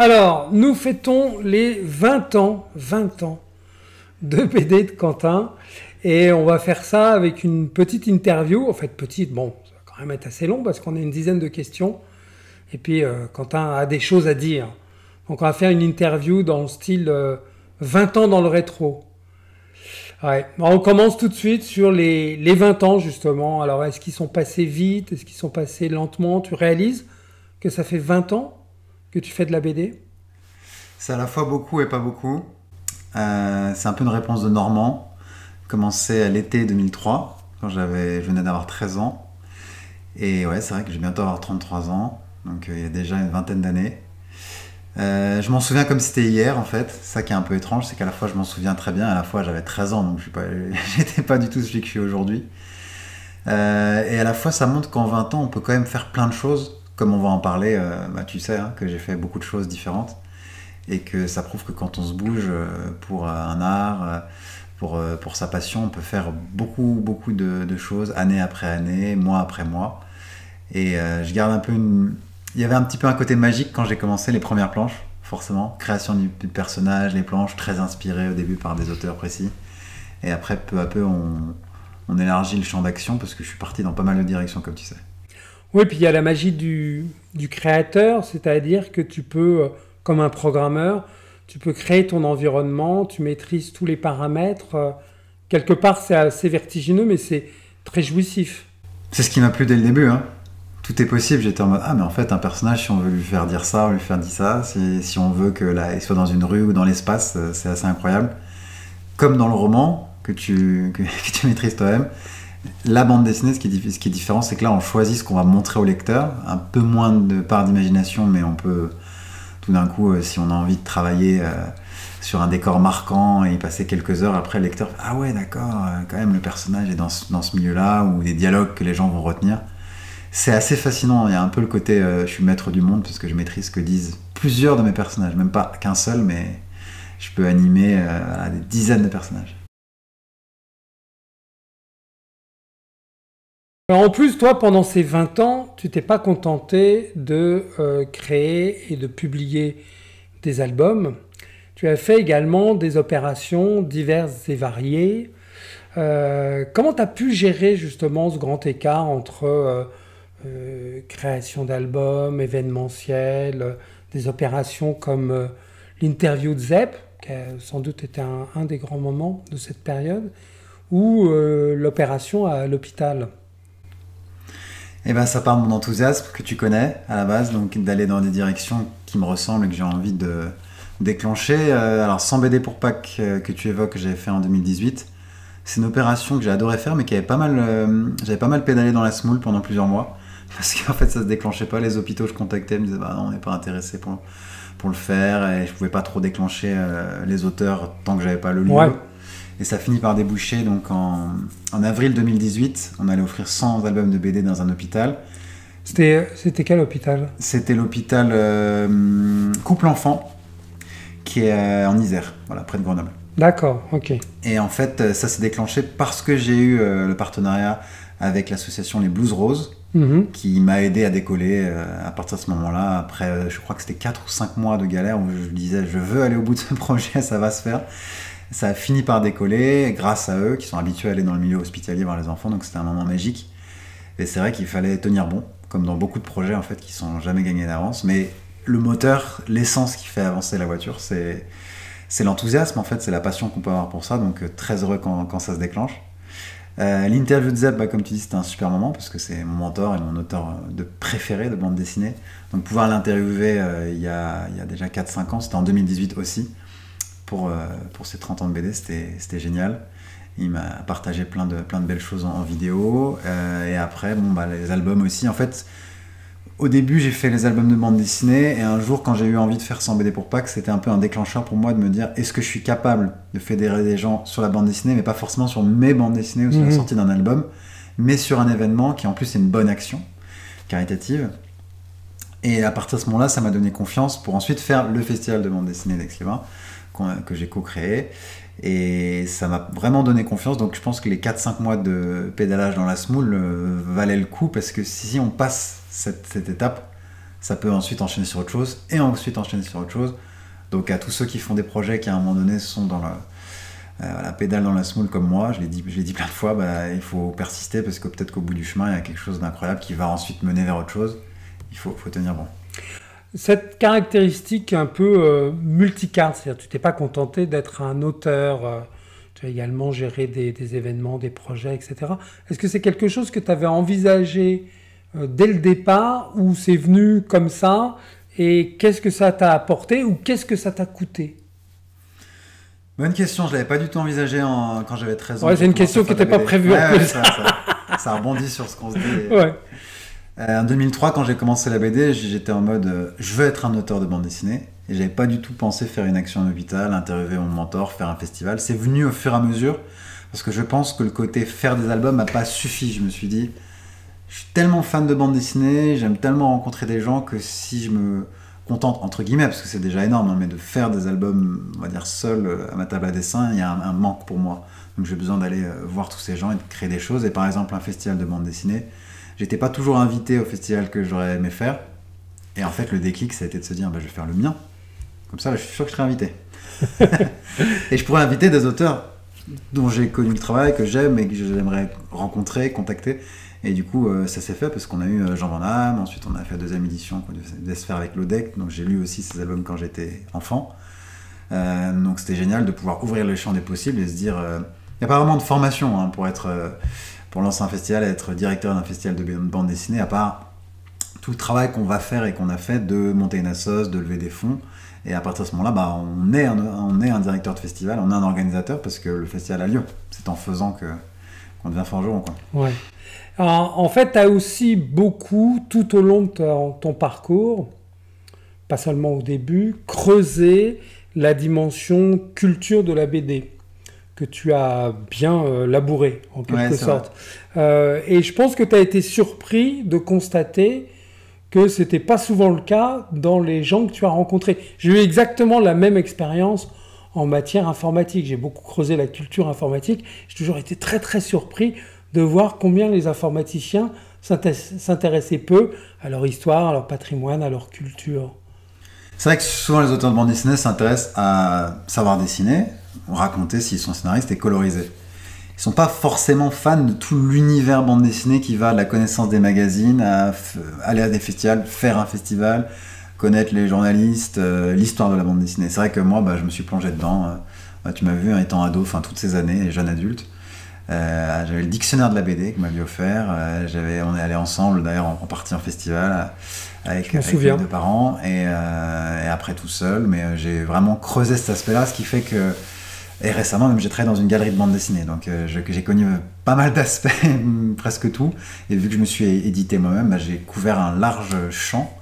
Alors, nous fêtons les 20 ans de BD de Quentin. Et on va faire ça avec une petite interview. En fait, petite, bon, ça va quand même être assez long parce qu'on a une dizaine de questions. Et puis, Quentin a des choses à dire. Donc, on va faire une interview dans le style 20 ans dans le rétro. Ouais. On commence tout de suite sur les 20 ans, justement. Alors, est-ce qu'ils sont passés vite? Est-ce qu'ils sont passés lentement? Tu réalises que ça fait 20 ans que tu fais de la BD? C'est à la fois beaucoup et pas beaucoup. C'est un peu une réponse de Normand. Commencé à l'été 2003, quand je venais d'avoir 13 ans. Et ouais, c'est vrai que je vais bientôt avoir 33 ans, donc il y a déjà une vingtaine d'années. Je m'en souviens comme si c'était hier, en fait. C'est ça qui est un peu étrange, c'est qu'à la fois je m'en souviens très bien, à la fois j'avais 13 ans, donc j'étais pas du tout celui que je suis aujourd'hui. Et à la fois ça montre qu'en 20 ans, on peut quand même faire plein de choses, comme on va en parler, tu sais, hein, que j'ai fait beaucoup de choses différentes, et que ça prouve que quand on se bouge pour un art... Pour sa passion, on peut faire beaucoup de choses, année après année, mois après mois. Et je garde un peu Il y avait un petit peu un côté magique quand j'ai commencé les premières planches, forcément. Création du personnage, les planches, très inspirées au début par des auteurs précis. Et après, peu à peu, on élargit le champ d'action parce que je suis parti dans pas mal de directions, comme tu sais. Oui, puis il y a la magie du créateur, c'est-à-dire que tu peux, comme un programmeur, tu peux créer ton environnement, tu maîtrises tous les paramètres. Quelque part, c'est assez vertigineux, mais c'est très jouissif. C'est ce qui m'a plu dès le début, hein. Tout est possible. J'étais en mode, ah mais en fait, un personnage, si on veut lui faire dire ça, on lui faire dire ça. Si on veut que là, il soit dans une rue ou dans l'espace, c'est assez incroyable. Comme dans le roman, que tu maîtrises toi-même. La bande dessinée, ce qui est différent, c'est que là, on choisit ce qu'on va montrer au lecteur. Un peu moins de part d'imagination, mais on peut... Tout d'un coup, si on a envie de travailler sur un décor marquant et y passer quelques heures, après le lecteur fait, ah ouais d'accord, quand même le personnage est dans ce milieu-là, ou des dialogues que les gens vont retenir. C'est assez fascinant, il y a un peu le côté je suis maître du monde parce que je maîtrise ce que disent plusieurs de mes personnages, même pas qu'un seul, mais je peux animer des dizaines de personnages. Alors en plus, toi, pendant ces 20 ans, tu t'es pas contenté de créer et de publier des albums. Tu as fait également des opérations diverses et variées. Comment tu as pu gérer justement ce grand écart entre création d'albums, événementiel, des opérations comme l'interview de Zep, qui a sans doute été un des grands moments de cette période, ou l'opération à l'hôpital? Et ben ça part de mon enthousiasme que tu connais à la base, donc d'aller dans des directions qui me ressemblent et que j'ai envie de déclencher. Alors sans BD pour Pâques que tu évoques, que j'avais fait en 2018, c'est une opération que j'ai adoré faire, mais qui avait j'avais pas mal pédalé dans la semoule pendant plusieurs mois, parce qu'en fait ça se déclenchait pas. Les hôpitaux je contactais me disaient bah non, on n'est pas intéressé pour le faire, et je pouvais pas trop déclencher les auteurs tant que j'avais pas le lieu. Ouais. Et ça finit par déboucher, donc en avril 2018, on allait offrir 100 albums de BD dans un hôpital. C'était quel hôpital? C'était l'hôpital Couple Enfant, qui est en Isère, voilà, près de Grenoble. D'accord, ok. Et en fait, ça s'est déclenché parce que j'ai eu le partenariat avec l'association Les Blues Roses, qui m'a aidé à décoller à partir de ce moment-là. Après, je crois que c'était 4 ou 5 mois de galère où je disais, je veux aller au bout de ce projet, ça va se faire. Ça a fini par décoller grâce à eux qui sont habitués à aller dans le milieu hospitalier voir les enfants, donc c'était un moment magique. Et c'est vrai qu'il fallait tenir bon, comme dans beaucoup de projets en fait qui sont jamais gagnés d'avance. Mais le moteur, l'essence qui fait avancer la voiture, c'est l'enthousiasme en fait, c'est la passion qu'on peut avoir pour ça. Donc très heureux quand ça se déclenche. L'interview de Zeb, comme tu dis, c'était un super moment parce que c'est mon mentor et mon auteur préféré de bande dessinée. Donc pouvoir l'interviewer il y a déjà 4-5 ans, c'était en 2018 aussi. Pour ses 30 ans de BD, c'était génial. Il m'a partagé plein de belles choses en vidéo. Et après, les albums aussi. En fait, au début, j'ai fait les albums de bande dessinée. Et un jour, quand j'ai eu envie de faire 100 BD pour Pâques, c'était un peu un déclencheur pour moi de me dire est-ce que je suis capable de fédérer des gens sur la bande dessinée, mais pas forcément sur mes bandes dessinées ou sur la sortie d'un album, mais sur un événement qui en plus est une bonne action caritative. Et à partir de ce moment-là, ça m'a donné confiance pour ensuite faire le festival de bande dessinée d'Aix-les-Bains que j'ai co-créé, et ça m'a vraiment donné confiance. Donc je pense que les 4-5 mois de pédalage dans la semoule valaient le coup, parce que si on passe cette étape, ça peut ensuite enchaîner sur autre chose, et ensuite enchaîner sur autre chose. Donc à tous ceux qui font des projets qui à un moment donné sont dans la pédale dans la semoule comme moi, je l'ai dit plein de fois, il faut persister parce que peut-être qu'au bout du chemin, il y a quelque chose d'incroyable qui va ensuite mener vers autre chose. Il faut tenir bon. Cette caractéristique un peu multicarte, c'est-à-dire que tu t'es pas contenté d'être un auteur, tu as également géré des événements, des projets, etc. Est-ce que c'est quelque chose que tu avais envisagé dès le départ ou c'est venu comme ça et qu'est-ce que ça t'a apporté ou qu'est-ce que ça t'a coûté? Bonne question, je ne l'avais pas du tout envisagé quand j'avais 13 ans. Ouais, c'est une question qui n'était pas prévue en plus. Ça rebondit sur ce qu'on se dit. Ouais. En 2003, quand j'ai commencé la BD, j'étais en mode je veux être un auteur de bande dessinée. Et j'avais pas du tout pensé faire une action en hôpital, interviewer mon mentor, faire un festival. C'est venu au fur et à mesure parce que je pense que le côté faire des albums n'a pas suffi. Je me suis dit, je suis tellement fan de bande dessinée, j'aime tellement rencontrer des gens que si je me contente, entre guillemets, parce que c'est déjà énorme, mais de faire des albums, on va dire, seul à ma table à dessin, il y a un manque pour moi. Donc j'ai besoin d'aller voir tous ces gens et de créer des choses. Et par exemple, un festival de bande dessinée, j'étais pas toujours invité au festival que j'aurais aimé faire. Et en fait, le déclic, ça a été de se dire, je vais faire le mien. Comme ça, je suis sûr que je serai invité. Et je pourrais inviter des auteurs dont j'ai connu le travail, que j'aime et que j'aimerais rencontrer, contacter. Et du coup, ça s'est fait parce qu'on a eu Jean Van Damme, ensuite on a fait la deuxième édition qu'on devait se faire avec l'Odec, donc j'ai lu aussi ses albums quand j'étais enfant. Donc c'était génial de pouvoir ouvrir le champ des possibles et se dire, il n'y a pas vraiment de formation pour lancer un festival et être directeur d'un festival de bande dessinée, à part tout le travail qu'on va faire et qu'on a fait de monter une assoce, de lever des fonds. Et à partir de ce moment-là, on est un directeur de festival, on est un organisateur parce que le festival a lieu. C'est en faisant qu'on devient forgeron, quoi. Ouais. Alors, en fait, tu as aussi beaucoup, tout au long de ton parcours, pas seulement au début, creusé la dimension culture de la BD, que tu as bien labouré, en quelque sorte. Et je pense que tu as été surpris de constater que ce n'était pas souvent le cas dans les gens que tu as rencontrés. J'ai eu exactement la même expérience en matière informatique. J'ai beaucoup creusé la culture informatique. J'ai toujours été très, très surpris de voir combien les informaticiens s'intéressaient peu à leur histoire, à leur patrimoine, à leur culture. C'est vrai que souvent les auteurs de bande dessinée s'intéressent à savoir dessiner, raconter s'ils sont scénaristes et coloriser. Ils sont pas forcément fans de tout l'univers bande dessinée qui va de la connaissance des magazines à aller à des festivals, faire un festival, connaître les journalistes, l'histoire de la bande dessinée. C'est vrai que moi, je me suis plongé dedans. Tu m'as vu étant ado, toutes ces années, jeune adulte. J'avais le dictionnaire de la BD que m'avait offert. On est allé ensemble, d'ailleurs, en partie en festival avec mes deux parents et après tout seul. Mais j'ai vraiment creusé cet aspect-là, ce qui fait que... Et récemment, même, j'ai travaillé dans une galerie de bande dessinée. Donc, j'ai connu pas mal d'aspects, presque tout. Et vu que je me suis édité moi-même, j'ai couvert un large champ.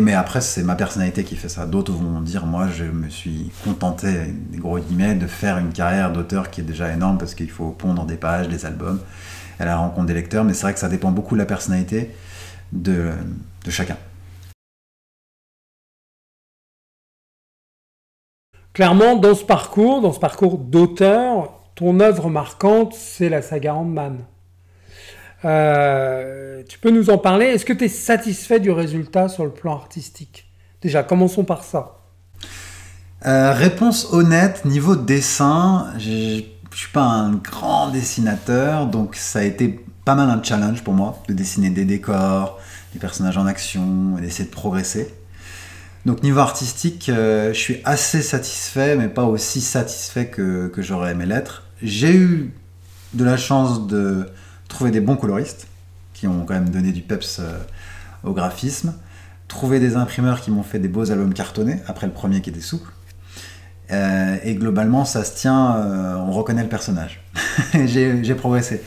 Mais après, c'est ma personnalité qui fait ça. D'autres vont dire, moi, je me suis contenté, des gros guillemets, de faire une carrière d'auteur qui est déjà énorme parce qu'il faut pondre des pages, des albums, à la rencontre des lecteurs. Mais c'est vrai que ça dépend beaucoup de la personnalité de chacun. Clairement, dans ce parcours d'auteur, ton œuvre marquante, c'est la saga Ant-Man. Tu peux nous en parler? Est-ce que tu es satisfait du résultat sur le plan artistique? Déjà, commençons par ça. Réponse honnête, niveau dessin, je suis pas un grand dessinateur, donc ça a été pas mal un challenge pour moi de dessiner des décors, des personnages en action, et d'essayer de progresser. Donc niveau artistique, je suis assez satisfait, mais pas aussi satisfait que j'aurais aimé l'être. J'ai eu de la chance de trouver des bons coloristes, qui ont quand même donné du peps au graphisme, trouver des imprimeurs qui m'ont fait des beaux albums cartonnés, après le premier qui était souple. Et globalement, ça se tient, on reconnaît le personnage. J'ai progressé.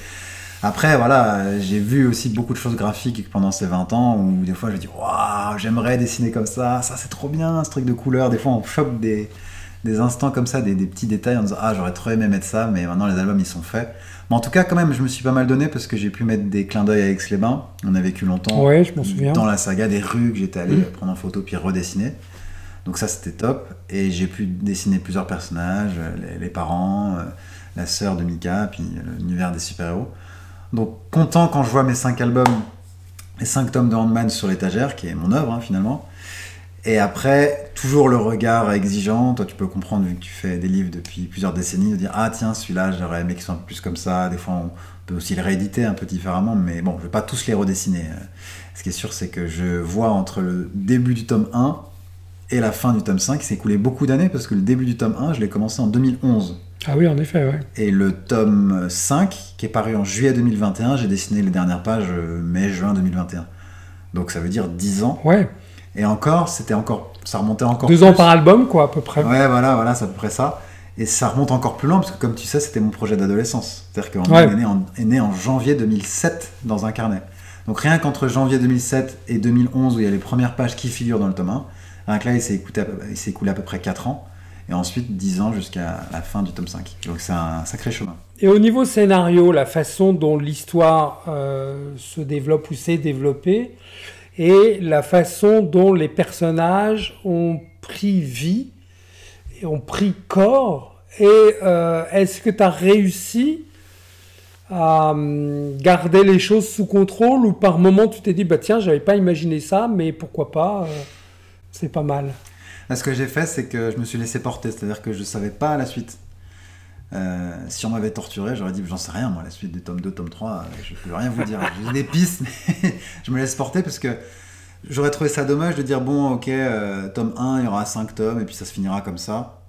Après, voilà, j'ai vu aussi beaucoup de choses graphiques pendant ces 20 ans où des fois je dis waouh, j'aimerais dessiner comme ça c'est trop bien, ce truc de couleur. Des fois, on chope des instants comme ça, des petits détails en disant ah, j'aurais trop aimé mettre ça, mais maintenant les albums ils sont faits. Mais en tout cas, quand même, je me suis pas mal donné parce que j'ai pu mettre des clins d'œil à Aix-les-Bains. On a vécu longtemps je m'en souviens. Dans la saga, des rues que j'étais allé prendre en photo puis redessiner. Donc ça, c'était top. Et j'ai pu dessiner plusieurs personnages, les parents, la sœur de Mika, puis l'univers des super-héros. Donc content quand je vois mes 5 albums les 5 tomes de Ant-Man sur l'étagère, qui est mon œuvre finalement. Et après, toujours le regard exigeant. Toi, tu peux comprendre, vu que tu fais des livres depuis plusieurs décennies, de dire ah tiens, celui-là, j'aurais aimé qu'il soit un peu plus comme ça. Des fois, on peut aussi le rééditer un peu différemment, mais bon, je vais pas tous les redessiner. Ce qui est sûr, c'est que je vois entre le début du tome 1 et la fin du tome 5, il s'est écoulé beaucoup d'années, parce que le début du tome 1, je l'ai commencé en 2011. Ah oui, en effet, ouais. Et le tome 5, qui est paru en juillet 2021, j'ai dessiné les dernières pages mai-juin 2021. Donc ça veut dire 10 ans. Ouais. Et encore, ça remontait encore 2 ans par album, quoi, à peu près. Ouais, voilà, c'est à peu près ça. Et ça remonte encore plus loin, parce que comme tu sais, c'était mon projet d'adolescence. C'est-à-dire qu'on est né en janvier 2007 dans un carnet. Donc rien qu'entre janvier 2007 et 2011, où il y a les premières pages qui figurent dans le tome 1, rien que là, il s'est écoulé à peu près 4 ans. Et ensuite 10 ans jusqu'à la fin du tome 5. Donc c'est un sacré chemin. Et au niveau scénario, la façon dont l'histoire se développe ou s'est développée, et la façon dont les personnages ont pris vie, et ont pris corps, et est-ce que tu as réussi à garder les choses sous contrôle, ou par moment tu t'es dit, bah tiens, j'avais pas imaginé ça, mais pourquoi pas, c'est pas mal. Ce que j'ai fait, c'est que je me suis laissé porter, c'est-à-dire que je savais pas la suite. Si on m'avait torturé, j'aurais dit, j'en sais rien, moi, la suite du tome 2, tome 3, je peux rien vous dire. J'ai des pistes, mais je me laisse porter, parce que j'aurais trouvé ça dommage de dire, bon, ok, tome 1, il y aura 5 tomes, et puis ça se finira comme ça.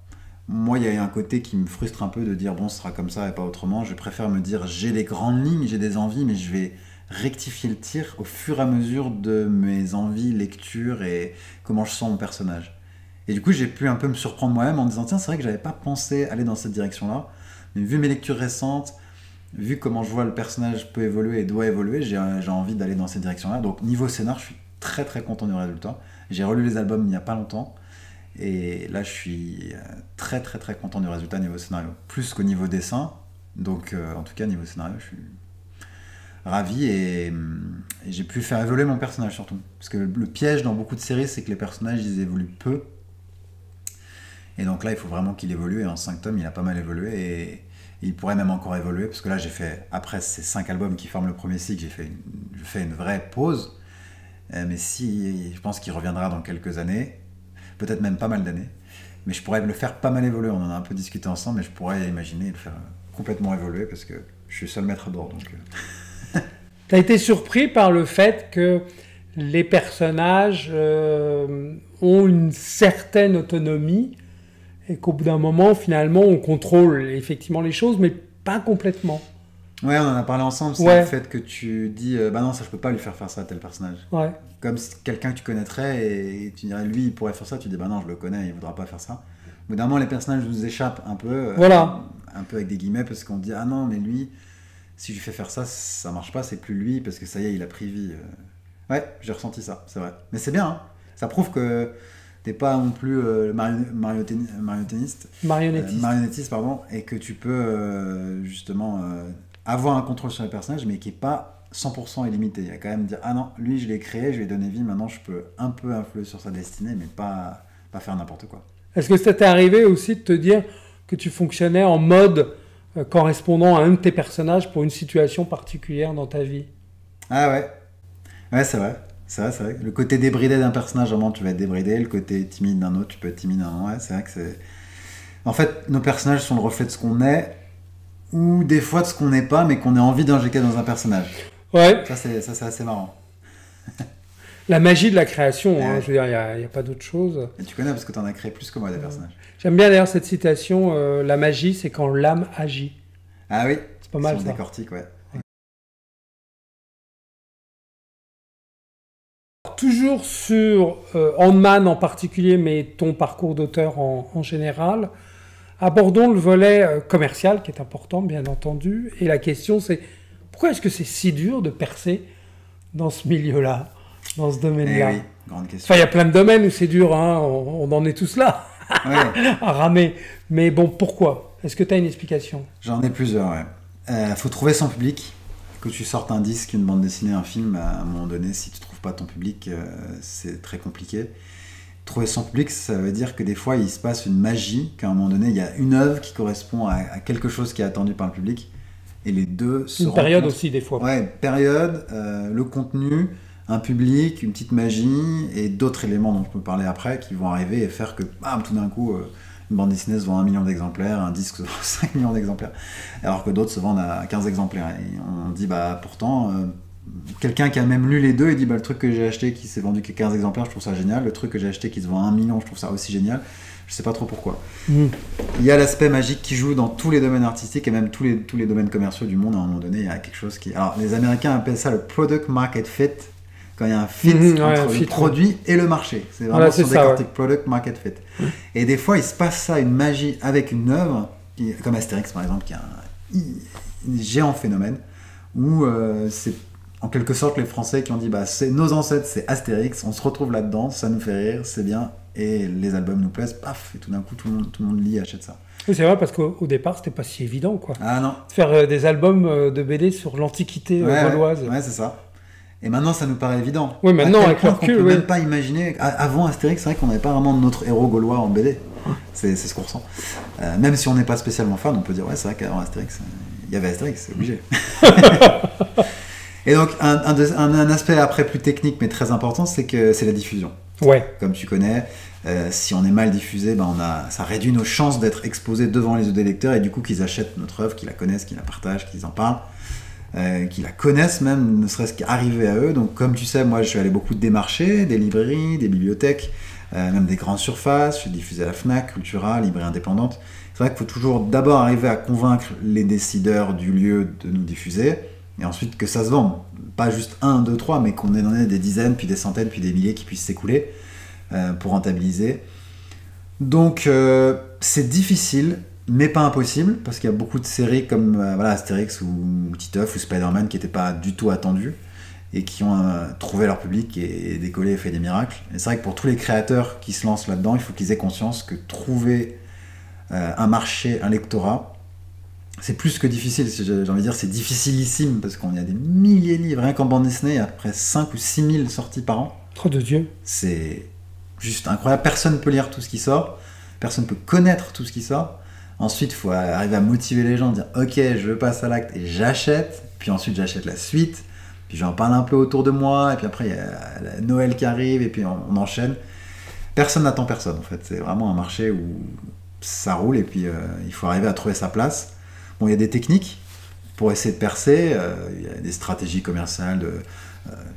Moi, il y a un côté qui me frustre un peu de dire, bon, ce sera comme ça et pas autrement. Je préfère me dire, j'ai les grandes lignes, j'ai des envies, mais je vais rectifier le tir au fur et à mesure de mes envies, lectures et comment je sens mon personnage. Et du coup, j'ai pu un peu me surprendre moi-même en me disant, tiens, c'est vrai que j'avais pas pensé aller dans cette direction-là, mais vu mes lectures récentes, vu comment je vois le personnage peut évoluer et doit évoluer, j'ai envie d'aller dans cette direction-là. Donc niveau scénar, je suis très très content du résultat. J'ai relu les albums il n'y a pas longtemps, et là, je suis très très très content du résultat niveau scénario, plus qu'au niveau dessin. Donc en tout cas, niveau scénario, je suis ravi, et j'ai pu faire évoluer mon personnage surtout. Parce que le piège dans beaucoup de séries, c'est que les personnages, ils évoluent peu. Et donc là, il faut vraiment qu'il évolue, et en 5 tomes, il a pas mal évolué, et il pourrait même encore évoluer, parce que là, j'ai fait, après ces 5 albums qui forment le premier cycle, j'ai fait une vraie pause, mais je pense qu'il reviendra dans quelques années, peut-être même pas mal d'années, mais je pourrais le faire pas mal évoluer, on en a un peu discuté ensemble, mais je pourrais imaginer le faire complètement évoluer, parce que je suis seul maître à bord, donc... T'as été surpris par le fait que les personnages ont une certaine autonomie, et qu'au bout d'un moment, finalement, on contrôle effectivement les choses, mais pas complètement. Ouais, on en a parlé ensemble, c'est le fait que tu dis bah non, ça je peux pas lui faire ça à tel personnage. Ouais. Comme si quelqu'un que tu connaîtrais et tu dirais lui il pourrait faire ça, tu dis bah non, je le connais, il voudra pas faire ça. Au bout d'un moment, les personnages nous échappent un peu, un peu avec des guillemets, parce qu'on dit ah non, mais lui, si je lui fais faire ça, ça marche pas, c'est plus lui, parce que ça y est, il a pris vie. Ouais, j'ai ressenti ça, c'est vrai. Mais c'est bien, hein. Ça prouve que t'es pas non plus marionnettiste, pardon, et que tu peux justement avoir un contrôle sur les personnages, mais qui est pas 100% illimité. Il y a quand même dire ah non, lui je l'ai créé, je lui ai donné vie, maintenant je peux un peu influer sur sa destinée, mais pas faire n'importe quoi. Est-ce que ça t'est arrivé aussi de te dire que tu fonctionnais en mode correspondant à un de tes personnages pour une situation particulière dans ta vie? Ah ouais, c'est vrai. C'est vrai. Le côté débridé d'un personnage, vraiment, tu vas être débridé. Le côté timide d'un autre, tu peux être timide d'un autre. Ouais, c'est vrai que c'est... En fait, nos personnages sont le reflet de ce qu'on est, ou des fois de ce qu'on n'est pas, mais qu'on a envie d'injecter dans un personnage. Ouais. Ça, c'est assez marrant. La magie de la création, je veux dire, il n'y a pas d'autre chose. Et tu connais parce que tu en as créé plus que moi des personnages. J'aime bien d'ailleurs cette citation, la magie, c'est quand l'âme agit. Ah oui, c'est pas mal ça. Décortique, ouais. Toujours sur Ant-Man en particulier, mais ton parcours d'auteur en général, abordons le volet commercial qui est important, bien entendu. Et la question, c'est pourquoi est-ce que c'est si dur de percer dans ce milieu-là, dans ce domaine-là? Oui, grande question. Enfin, il y a plein de domaines où c'est dur, hein, on en est tous là, ouais. à ramer. Mais bon, pourquoi? Est-ce que tu as une explication? J'en ai plusieurs, ouais. Faut trouver son public. Que tu sortes un disque, une bande dessinée, un film, à un moment donné, si tu ne trouves pas ton public, c'est très compliqué. Trouver son public, ça veut dire que des fois, il se passe une magie, qu'à un moment donné, il y a une œuvre qui correspond à quelque chose qui est attendu par le public, et les deux se rencontrent. Une période aussi, des fois. Ouais, période, le contenu, un public, une petite magie et d'autres éléments dont je peux parler après qui vont arriver et faire que, bam, tout d'un coup, une bande dessinée se vend 1 million d'exemplaires, un disque se vend 5 millions d'exemplaires, alors que d'autres se vendent à 15 exemplaires. Et on dit, pourtant, quelqu'un qui a même lu les deux, il dit, le truc que j'ai acheté qui s'est vendu que 15 exemplaires, je trouve ça génial. Le truc que j'ai acheté qui se vend 1 million, je trouve ça aussi génial. Je sais pas trop pourquoi. Il y a l'aspect magique qui joue dans tous les domaines artistiques et même tous les domaines commerciaux du monde. À un moment donné, il y a quelque chose qui... Alors, les Américains appellent ça le product market fit. Quand il y a un fit entre le produit et le marché. C'est vraiment sur des articles product market fit. Et des fois, il se passe ça, une magie avec une œuvre, comme Astérix par exemple, qui est un géant phénomène, où c'est en quelque sorte les Français qui ont dit nos ancêtres c'est Astérix, on se retrouve là-dedans, ça nous fait rire, c'est bien, et les albums nous plaisent, paf, et tout d'un coup tout le monde lit et achète ça. Oui, c'est vrai, parce qu'au départ c'était pas si évident, quoi. Ah non. Faire des albums de BD sur l'Antiquité gauloise. Ouais, c'est ça. Et maintenant, ça nous paraît évident. Oui, maintenant, avec le recul, on peut même pas imaginer. Avant Astérix, c'est vrai qu'on n'avait pas vraiment notre héros gaulois en BD. C'est ce qu'on ressent. Même si on n'est pas spécialement fan, on peut dire, c'est vrai qu'avant Astérix, il y avait Astérix, c'est obligé. Et donc, un aspect après plus technique, mais très important, c'est la diffusion. Ouais. Comme tu connais, si on est mal diffusé, ça réduit nos chances d'être exposés devant les yeux des lecteurs et du coup qu'ils achètent notre œuvre, qu'ils la connaissent, qu'ils la partagent, qu'ils en parlent. Qui la connaissent même, ne serait-ce qu'arriver à eux. Donc comme tu sais, moi je suis allé beaucoup démarcher, des librairies, des bibliothèques, même des grandes surfaces, je suis diffusé à la Fnac, Cultura, librairie indépendante. C'est vrai qu'il faut toujours d'abord arriver à convaincre les décideurs du lieu de nous diffuser, et ensuite que ça se vende. Pas juste 1, 2, 3, mais qu'on en ait des dizaines, puis des centaines, puis des milliers qui puissent s'écouler pour rentabiliser. Donc c'est difficile, mais pas impossible, parce qu'il y a beaucoup de séries comme Astérix ou Titeuf ou Spider-Man qui n'étaient pas du tout attendues et qui ont trouvé leur public et décollé et fait des miracles. Et c'est vrai que pour tous les créateurs qui se lancent là-dedans, il faut qu'ils aient conscience que trouver un marché, un lectorat, c'est plus que difficile. J'ai envie de dire, c'est difficilissime, parce qu'il y a des milliers de livres. Rien qu'en bande dessinée, il y a à peu près 5 ou 6 000 sorties par an. Trop de Dieu. C'est juste incroyable. Personne ne peut lire tout ce qui sort. Personne ne peut connaître tout ce qui sort. Ensuite, il faut arriver à motiver les gens, dire « Ok, je passe à l'acte et j'achète. » Puis ensuite, j'achète la suite. Puis j'en parle un peu autour de moi. Et puis après, il y a Noël qui arrive. Et puis on enchaîne. Personne n'attend personne, en fait. C'est vraiment un marché où ça roule. Et puis, il faut arriver à trouver sa place. Bon, il y a des techniques pour essayer de percer. Il y a des stratégies commerciales.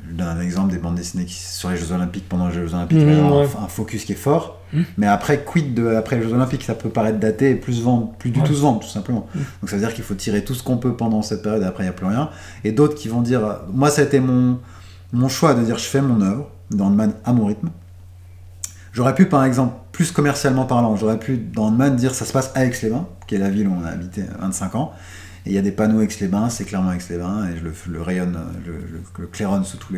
Je donne un exemple des bandes dessinées sur les Jeux Olympiques. Pendant les Jeux Olympiques, il va y avoir un focus qui est fort. Mais après, après les Jeux Olympiques, ça peut paraître daté et plus du tout se vendre, tout simplement. Donc ça veut dire qu'il faut tirer tout ce qu'on peut pendant cette période et après il n'y a plus rien. Et d'autres qui vont dire, moi ça a été mon choix de dire je fais mon œuvre dans Ant-Man à mon rythme. J'aurais pu par exemple, plus commercialement parlant, j'aurais pu dans Ant-Man dire ça se passe à Aix-les-Bains, qui est la ville où on a habité 25 ans. Et il y a des panneaux Aix-les-Bains, c'est clairement Aix-les-Bains, et je le rayonne, le claironne sous tous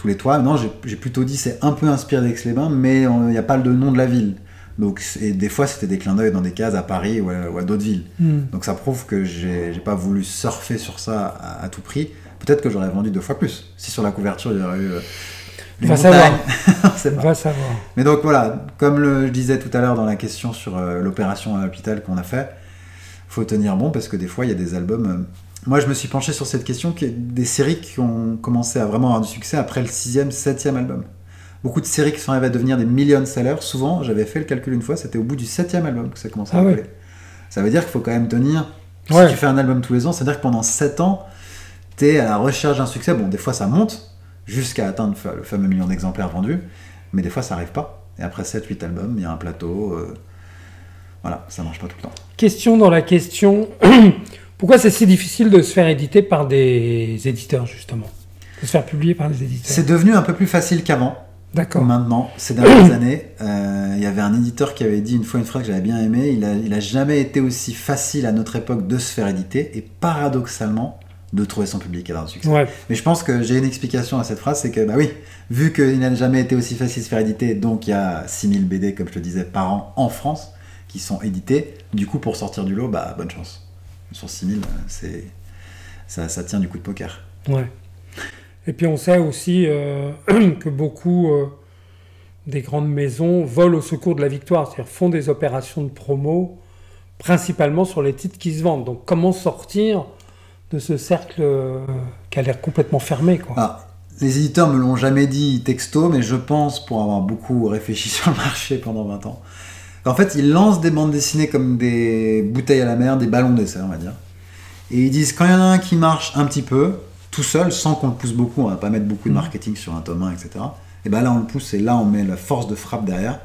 les toits. Non, j'ai plutôt dit c'est un peu inspiré d'Aix-les-Bains, mais il n'y a pas le nom de la ville. Donc, et des fois, c'était des clins d'œil dans des cases à Paris ou à d'autres villes. Donc ça prouve que j'ai pas voulu surfer sur ça à tout prix. Peut-être que j'aurais vendu 2 fois plus. Si sur la couverture, il y aurait eu... Va savoir. Va savoir. Mais donc voilà, comme je disais tout à l'heure dans la question sur l'opération à l'hôpital qu'on a fait, faut tenir bon parce que des fois il y a des albums. Moi je me suis penché sur cette question, des séries qui ont commencé à vraiment avoir du succès après le 6e, 7e album. Beaucoup de séries qui sont arrivées à devenir des million sellers. Souvent, j'avais fait le calcul une fois, c'était au bout du 7e album que ça commençait à coller. Ça veut dire qu'il faut quand même tenir. Si tu fais un album tous les ans, c'est-à-dire que pendant 7 ans, t'es à la recherche d'un succès. Bon, des fois ça monte jusqu'à atteindre le fameux million d'exemplaires vendus, mais des fois ça n'arrive pas. Et après 7-8 albums, il y a un plateau. Voilà, ça marche pas tout le temps. Question dans la question, pourquoi c'est si difficile de se faire éditer par des éditeurs, justement? De se faire publier par des éditeurs? C'est devenu un peu plus facile qu'avant. D'accord. Maintenant, ces dernières années, il y avait un éditeur qui avait dit une fois une phrase que j'avais bien aimée, il a jamais été aussi facile à notre époque de se faire éditer, et paradoxalement, de trouver son public et d'avoir du succès. Ouais. Mais je pense que j'ai une explication à cette phrase, c'est que, bah oui, vu qu'il n'a jamais été aussi facile de se faire éditer, donc il y a 6000 BD, comme je te disais, par an en France, qui sont édités. Du coup, pour sortir du lot, bah, bonne chance. Sur 6000, ça tient du coup de poker. Ouais. Et puis on sait aussi que beaucoup des grandes maisons volent au secours de la victoire, c'est-à-dire font des opérations de promo, principalement sur les titres qui se vendent. Donc comment sortir de ce cercle qui a l'air complètement fermé, quoi? Les éditeurs me l'ont jamais dit texto, mais je pense, pour avoir beaucoup réfléchi sur le marché pendant 20 ans, en fait, ils lancent des bandes dessinées comme des bouteilles à la mer, des ballons d'essai, on va dire. Et ils disent, quand il y en a un qui marche un petit peu, tout seul, sans qu'on le pousse beaucoup, on va pas mettre beaucoup de marketing sur un tome 1, etc. Et ben là, on le pousse et là, on met la force de frappe derrière.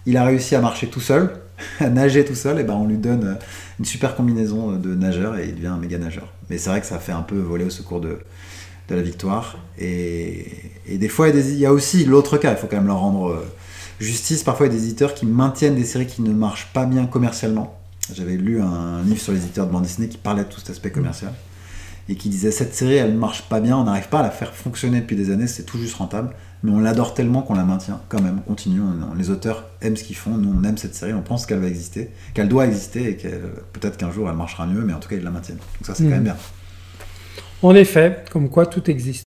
Il a réussi à marcher tout seul, à nager tout seul, et ben on lui donne une super combinaison de nageur et il devient un méga nageur. Mais c'est vrai que ça fait un peu voler au secours de la victoire. Et des fois, il y a aussi l'autre cas, il faut quand même leur rendre justice. Parfois, il y a des éditeurs qui maintiennent des séries qui ne marchent pas bien commercialement. J'avais lu un livre sur les éditeurs de bande dessinée qui parlait de tout cet aspect commercial et qui disait cette série, elle ne marche pas bien, on n'arrive pas à la faire fonctionner depuis des années, c'est tout juste rentable, mais on l'adore tellement qu'on la maintient quand même, on continue, les auteurs aiment ce qu'ils font, nous on aime cette série, on pense qu'elle va exister, qu'elle doit exister et peut-être qu'un jour elle marchera mieux, mais en tout cas ils la maintiennent. Donc ça c'est quand même bien. En effet, comme quoi tout existe.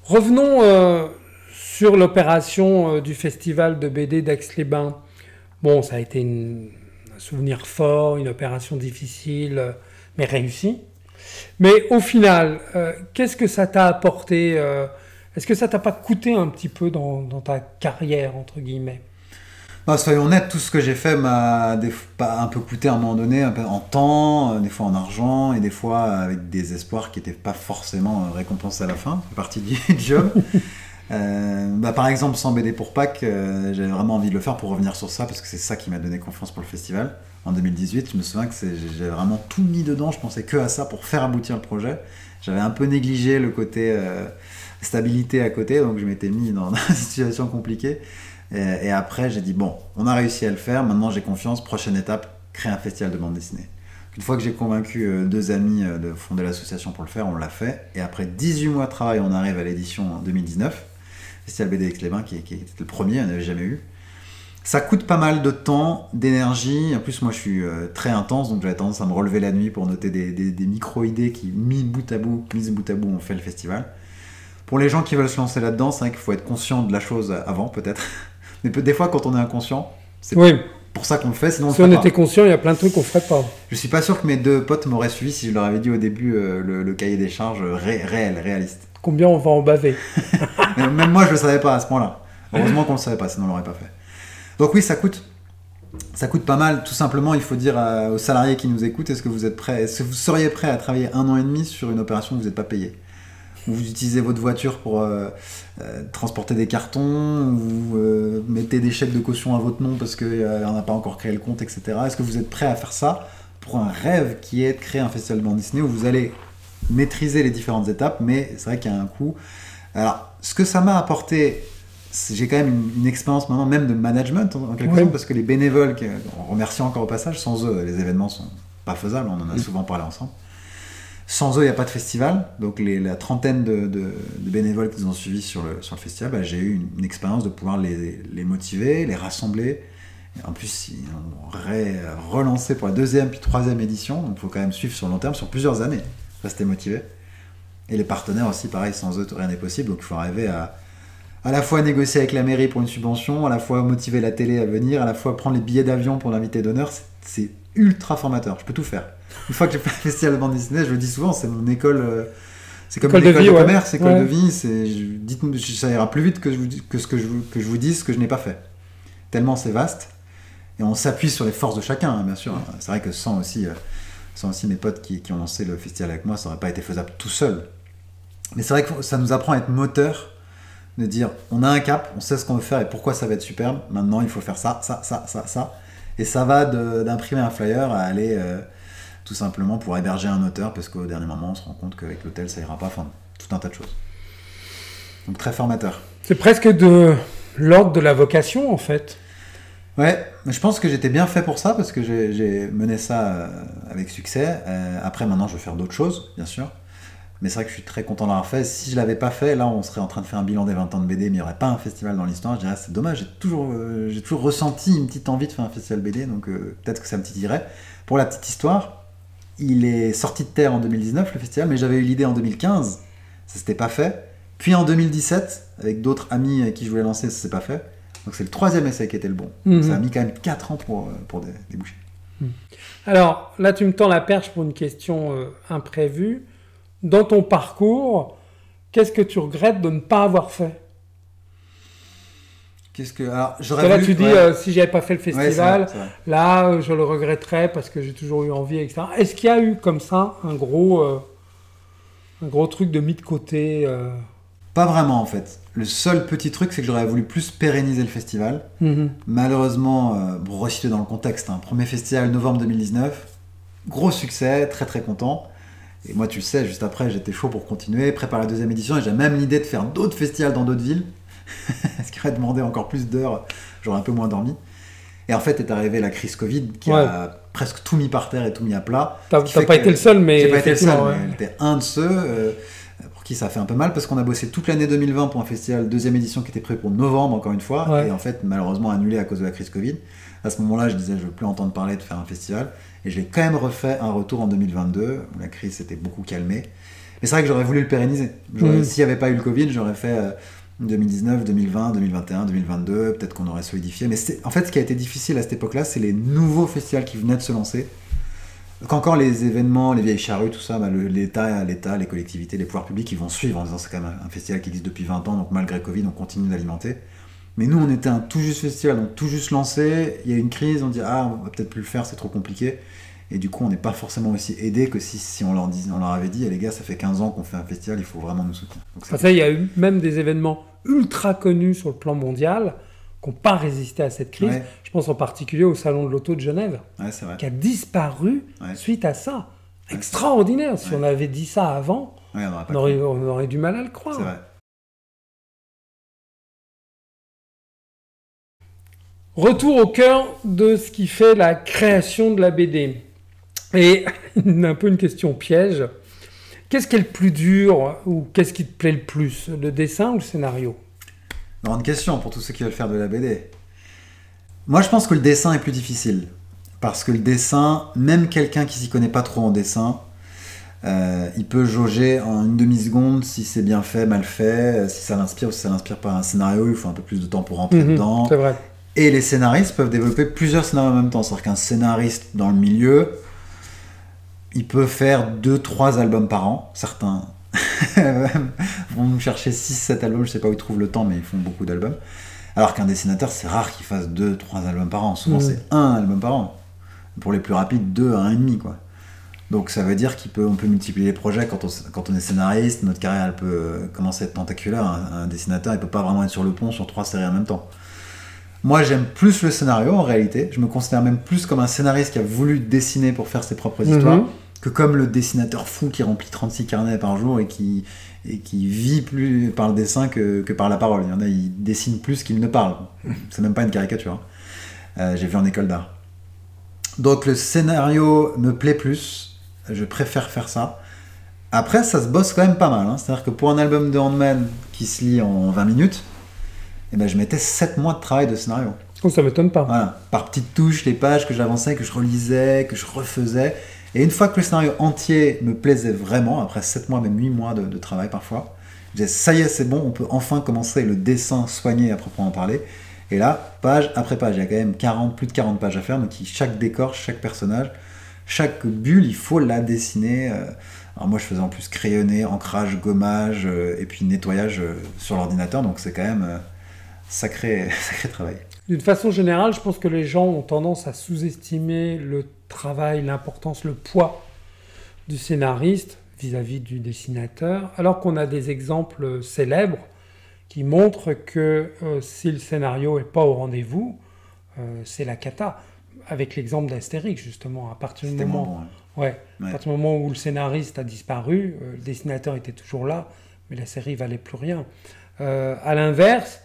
Revenons sur l'opération du festival de BD d'Aix-les-Bains. Bon, ça a été un souvenir fort, une opération difficile, mais réussie. Mais au final, qu'est-ce que ça t'a apporté Est-ce que ça t'a pas coûté un petit peu dans ta carrière, entre guillemets? Soyons honnêtes, tout ce que j'ai fait m'a un peu coûté à un moment donné, un peu en temps, des fois en argent, et des fois avec des espoirs qui n'étaient pas forcément récompensés à la fin, c'est partie du job. Par exemple, sans BD pour Pâques, j'avais vraiment envie de le faire pour revenir sur ça, parce que c'est ça qui m'a donné confiance pour le festival. En 2018, je me souviens que j'avais vraiment tout mis dedans, je pensais que à ça pour faire aboutir le projet. J'avais un peu négligé le côté stabilité à côté, donc je m'étais mis dans une situation compliquée. Et après, j'ai dit, bon, on a réussi à le faire, maintenant j'ai confiance, prochaine étape, créer un festival de bande dessinée. Une fois que j'ai convaincu 2 amis de fonder l'association pour le faire, on l'a fait. Et après 18 mois de travail, on arrive à l'édition en 2019, Festival BD Aix-les-Bains, qui était le premier, on n'avait jamais eu. Ça coûte pas mal de temps, d'énergie. En plus, moi, je suis très intense, donc j'avais tendance à me relever la nuit pour noter des micro-idées qui, mises bout à bout, ont fait le festival. Pour les gens qui veulent se lancer là-dedans, c'est vrai qu'il faut être conscient de la chose avant, peut-être. Mais des fois, quand on est inconscient, c'est pour ça qu'on le fait, sinon si on était conscient, il y a plein de trucs qu'on ferait pas. Je suis pas sûr que mes 2 potes m'auraient suivi si je leur avais dit au début le cahier des charges réaliste. Combien on va en baver? Même moi, je le savais pas à ce point-là. Heureusement qu'on le savait pas, sinon on l'aurait pas fait. Donc oui, ça coûte. Ça coûte pas mal. Tout simplement, il faut dire aux salariés qui nous écoutent, est-ce que vous seriez prêt à travailler 1 an et demi sur une opération où vous n'êtes pas payé? Où vous utilisez votre voiture pour transporter des cartons, ou vous mettez des chèques de caution à votre nom parce qu'on n'a pas encore créé le compte, etc. Est-ce que vous êtes prêt à faire ça pour un rêve qui est de créer un festival de bande dessinée où vous allez maîtriser les différentes étapes, mais c'est vrai qu'il y a un coût. Alors, ce que ça m'a apporté, j'ai quand même une expérience maintenant même de management en quelque sorte, parce que les bénévoles, on remercie encore au passage, sans eux, les événements sont pas faisables, on en a souvent parlé ensemble. Sans eux, il n'y a pas de festival. Donc la trentaine de bénévoles qui nous ont suivis sur le festival, j'ai eu une expérience de pouvoir les motiver, les rassembler. Et en plus, ils ont relancé pour la 2e puis 3e édition. Donc il faut quand même suivre sur le long terme, sur plusieurs années. Rester motivé. Et les partenaires aussi, pareil, sans eux, rien n'est possible. Donc il faut arriver à la fois négocier avec la mairie pour une subvention, à la fois motiver la télé à venir, à la fois prendre les billets d'avion pour l'invité d'honneur. C'est ultra formateur. Je peux tout faire. Une fois que j'ai fait un festival de bande dessinée, je le dis souvent, c'est mon école. C'est comme une école de commerce, école de vie. Dites-moi, ça ira plus vite que je vous dise ce que je n'ai pas fait. Tellement c'est vaste. Et on s'appuie sur les forces de chacun, hein, bien sûr. C'est vrai que sans aussi mes potes qui ont lancé le festival avec moi, ça n'aurait pas été faisable tout seul. Mais c'est vrai que ça nous apprend à être moteur, de dire on a un cap, on sait ce qu'on veut faire et pourquoi ça va être superbe. Maintenant, il faut faire ça. Et ça va d'imprimer un flyer à aller tout simplement pour héberger un auteur, parce qu'au dernier moment, on se rend compte qu'avec l'hôtel, ça ira pas. Enfin, tout un tas de choses. Donc très formateur. C'est presque de l'ordre de la vocation, en fait. Ouais, je pense que j'étais bien fait pour ça, parce que j'ai mené ça avec succès. Après, maintenant, je veux faire d'autres choses, bien sûr. Mais c'est vrai que je suis très content d'avoir fait. Si je l'avais pas fait, là, on serait en train de faire un bilan des 20 ans de BD, mais il n'y aurait pas un festival dans l'histoire. Je dirais, c'est dommage, j'ai toujours ressenti une petite envie de faire un festival BD, donc peut-être que ça me titillerait. Pour la petite histoire, il est sorti de terre en 2019, le festival, mais j'avais eu l'idée en 2015, ça s'était pas fait. Puis en 2017, avec d'autres amis avec qui je voulais lancer, ça s'est pas fait. Donc c'est le 3e essai qui était le bon. Ça a mis quand même 4 ans pour déboucher. Alors, là, tu me tends la perche pour une question imprévue. dans ton parcours, qu'est-ce que tu regrettes de ne pas avoir fait? Alors, parce que là, tu dis, si j'avais pas fait le festival, c'est vrai. Là, je le regretterais parce que j'ai toujours eu envie, etc. Est-ce qu'il y a eu comme ça un gros truc de mis de côté Pas vraiment, en fait. Le seul petit truc, c'est que j'aurais voulu plus pérenniser le festival. Malheureusement, pour resituer dans le contexte, premier festival, novembre 2019, gros succès, très très content. Et moi, tu le sais, juste après, j'étais chaud pour continuer, préparer la deuxième édition, et j'ai même l'idée de faire d'autres festivals dans d'autres villes. Ce qui aurait demandé encore plus d'heures, j'aurais un peu moins dormi. Et en fait, est arrivée la crise Covid qui a presque tout mis par terre et tout mis à plat. T'as pas été le seul, mais... J'ai pas été le seul, mais j'étais un de ceux pour qui ça a fait un peu mal, parce qu'on a bossé toute l'année 2020 pour un festival deuxième édition qui était prévu pour novembre, encore une fois, et en fait, malheureusement annulé à cause de la crise Covid. À ce moment-là, je disais, je veux plus entendre parler de faire un festival. Et j'ai quand même refait un retour en 2022, où la crise s'était beaucoup calmée. Mais c'est vrai que j'aurais voulu le pérenniser. S'il n'y avait pas eu le Covid, j'aurais fait... 2019, 2020, 2021, 2022, peut-être qu'on aurait solidifié. Mais en fait, ce qui a été difficile à cette époque-là, c'est les nouveaux festivals qui venaient de se lancer. Qu'encore les événements, les vieilles charrues, tout ça, l'État, les collectivités, les pouvoirs publics, ils vont suivre en disant c'est quand même un festival qui existe depuis 20 ans, donc malgré Covid, on continue d'alimenter. Mais nous, on était un tout juste festival, donc tout juste lancé. Il y a eu une crise, on dit on va peut-être plus le faire, c'est trop compliqué. Et du coup, on n'est pas forcément aussi aidé que si on leur avait dit, les gars, ça fait 15 ans qu'on fait un festival, il faut vraiment nous soutenir. Donc, il y a eu même des événements ultra connus sur le plan mondial qui n'ont pas résisté à cette crise. Je pense en particulier au Salon de l'Auto de Genève, qui a disparu suite à ça. Extraordinaire. Si on avait dit ça avant, on aurait du mal à le croire. C'est vrai. Retour au cœur de ce qui fait la création de la BD. Et un peu une question piège. Qu'est-ce qui est le plus dur ou qu'est-ce qui te plaît le plus, le dessin ou le scénario? Grande question pour tous ceux qui veulent faire de la BD. Moi, je pense que le dessin est plus difficile. Parce que le dessin, même quelqu'un qui s'y connaît pas trop en dessin, il peut jauger en une demi-seconde si c'est bien fait, mal fait, si ça l'inspire ou si ça l'inspire pas. Un scénario, il faut un peu plus de temps pour rentrer dedans. C'est vrai. Et les scénaristes peuvent développer plusieurs scénarios en même temps. C'est-à-dire qu'un scénariste dans le milieu... il peut faire 2-3 albums par an. Certains vont chercher 6-7 albums, je sais pas où ils trouvent le temps, mais ils font beaucoup d'albums. Alors qu'un dessinateur, c'est rare qu'il fasse 2-3 albums par an. Souvent, c'est un album par an. Pour les plus rapides, 2 à 1,5, quoi. Donc ça veut dire on peut multiplier les projets quand on est scénariste. Notre carrière, elle peut commencer à être tentaculaire. Un dessinateur, il peut pas vraiment être sur le pont sur 3 séries en même temps. Moi, j'aime plus le scénario, en réalité. Je me considère même plus comme un scénariste qui a voulu dessiner pour faire ses propres histoires, que comme le dessinateur fou qui remplit 36 carnets par jour et qui vit plus par le dessin que par la parole. Il y en a, ils dessinent plus qu'ils ne parlent. C'est même pas une caricature. J'ai vu en école d'art. Donc le scénario me plaît plus. Je préfère faire ça. Après, ça se bosse quand même pas mal. C'est-à-dire que pour un album de Handman qui se lit en 20 minutes, je mettais 7 mois de travail de scénario. Oh, ça m'étonne pas. Voilà. Par petites touches, les pages que j'avançais, que je relisais, que je refaisais. Et une fois que le scénario entier me plaisait vraiment, après 7 mois, même 8 mois de travail parfois, je disais, ça y est, c'est bon, on peut enfin commencer le dessin soigné à proprement parler. Et là, page après page, il y a quand même plus de 40 pages à faire, donc chaque décor, chaque personnage, chaque bulle, il faut la dessiner. Alors moi, je faisais en plus crayonner, ancrage, gommage, et puis nettoyage sur l'ordinateur, donc c'est quand même sacré travail. D'une façon générale, je pense que les gens ont tendance à sous-estimer le travail, l'importance, le poids du scénariste vis-à-vis du dessinateur, alors qu'on a des exemples célèbres qui montrent que si le scénario n'est pas au rendez-vous, c'est la cata. Avec l'exemple d'Astérix, justement, à partir du moment où le scénariste a disparu, le dessinateur était toujours là, mais la série ne valait plus rien. À l'inverse,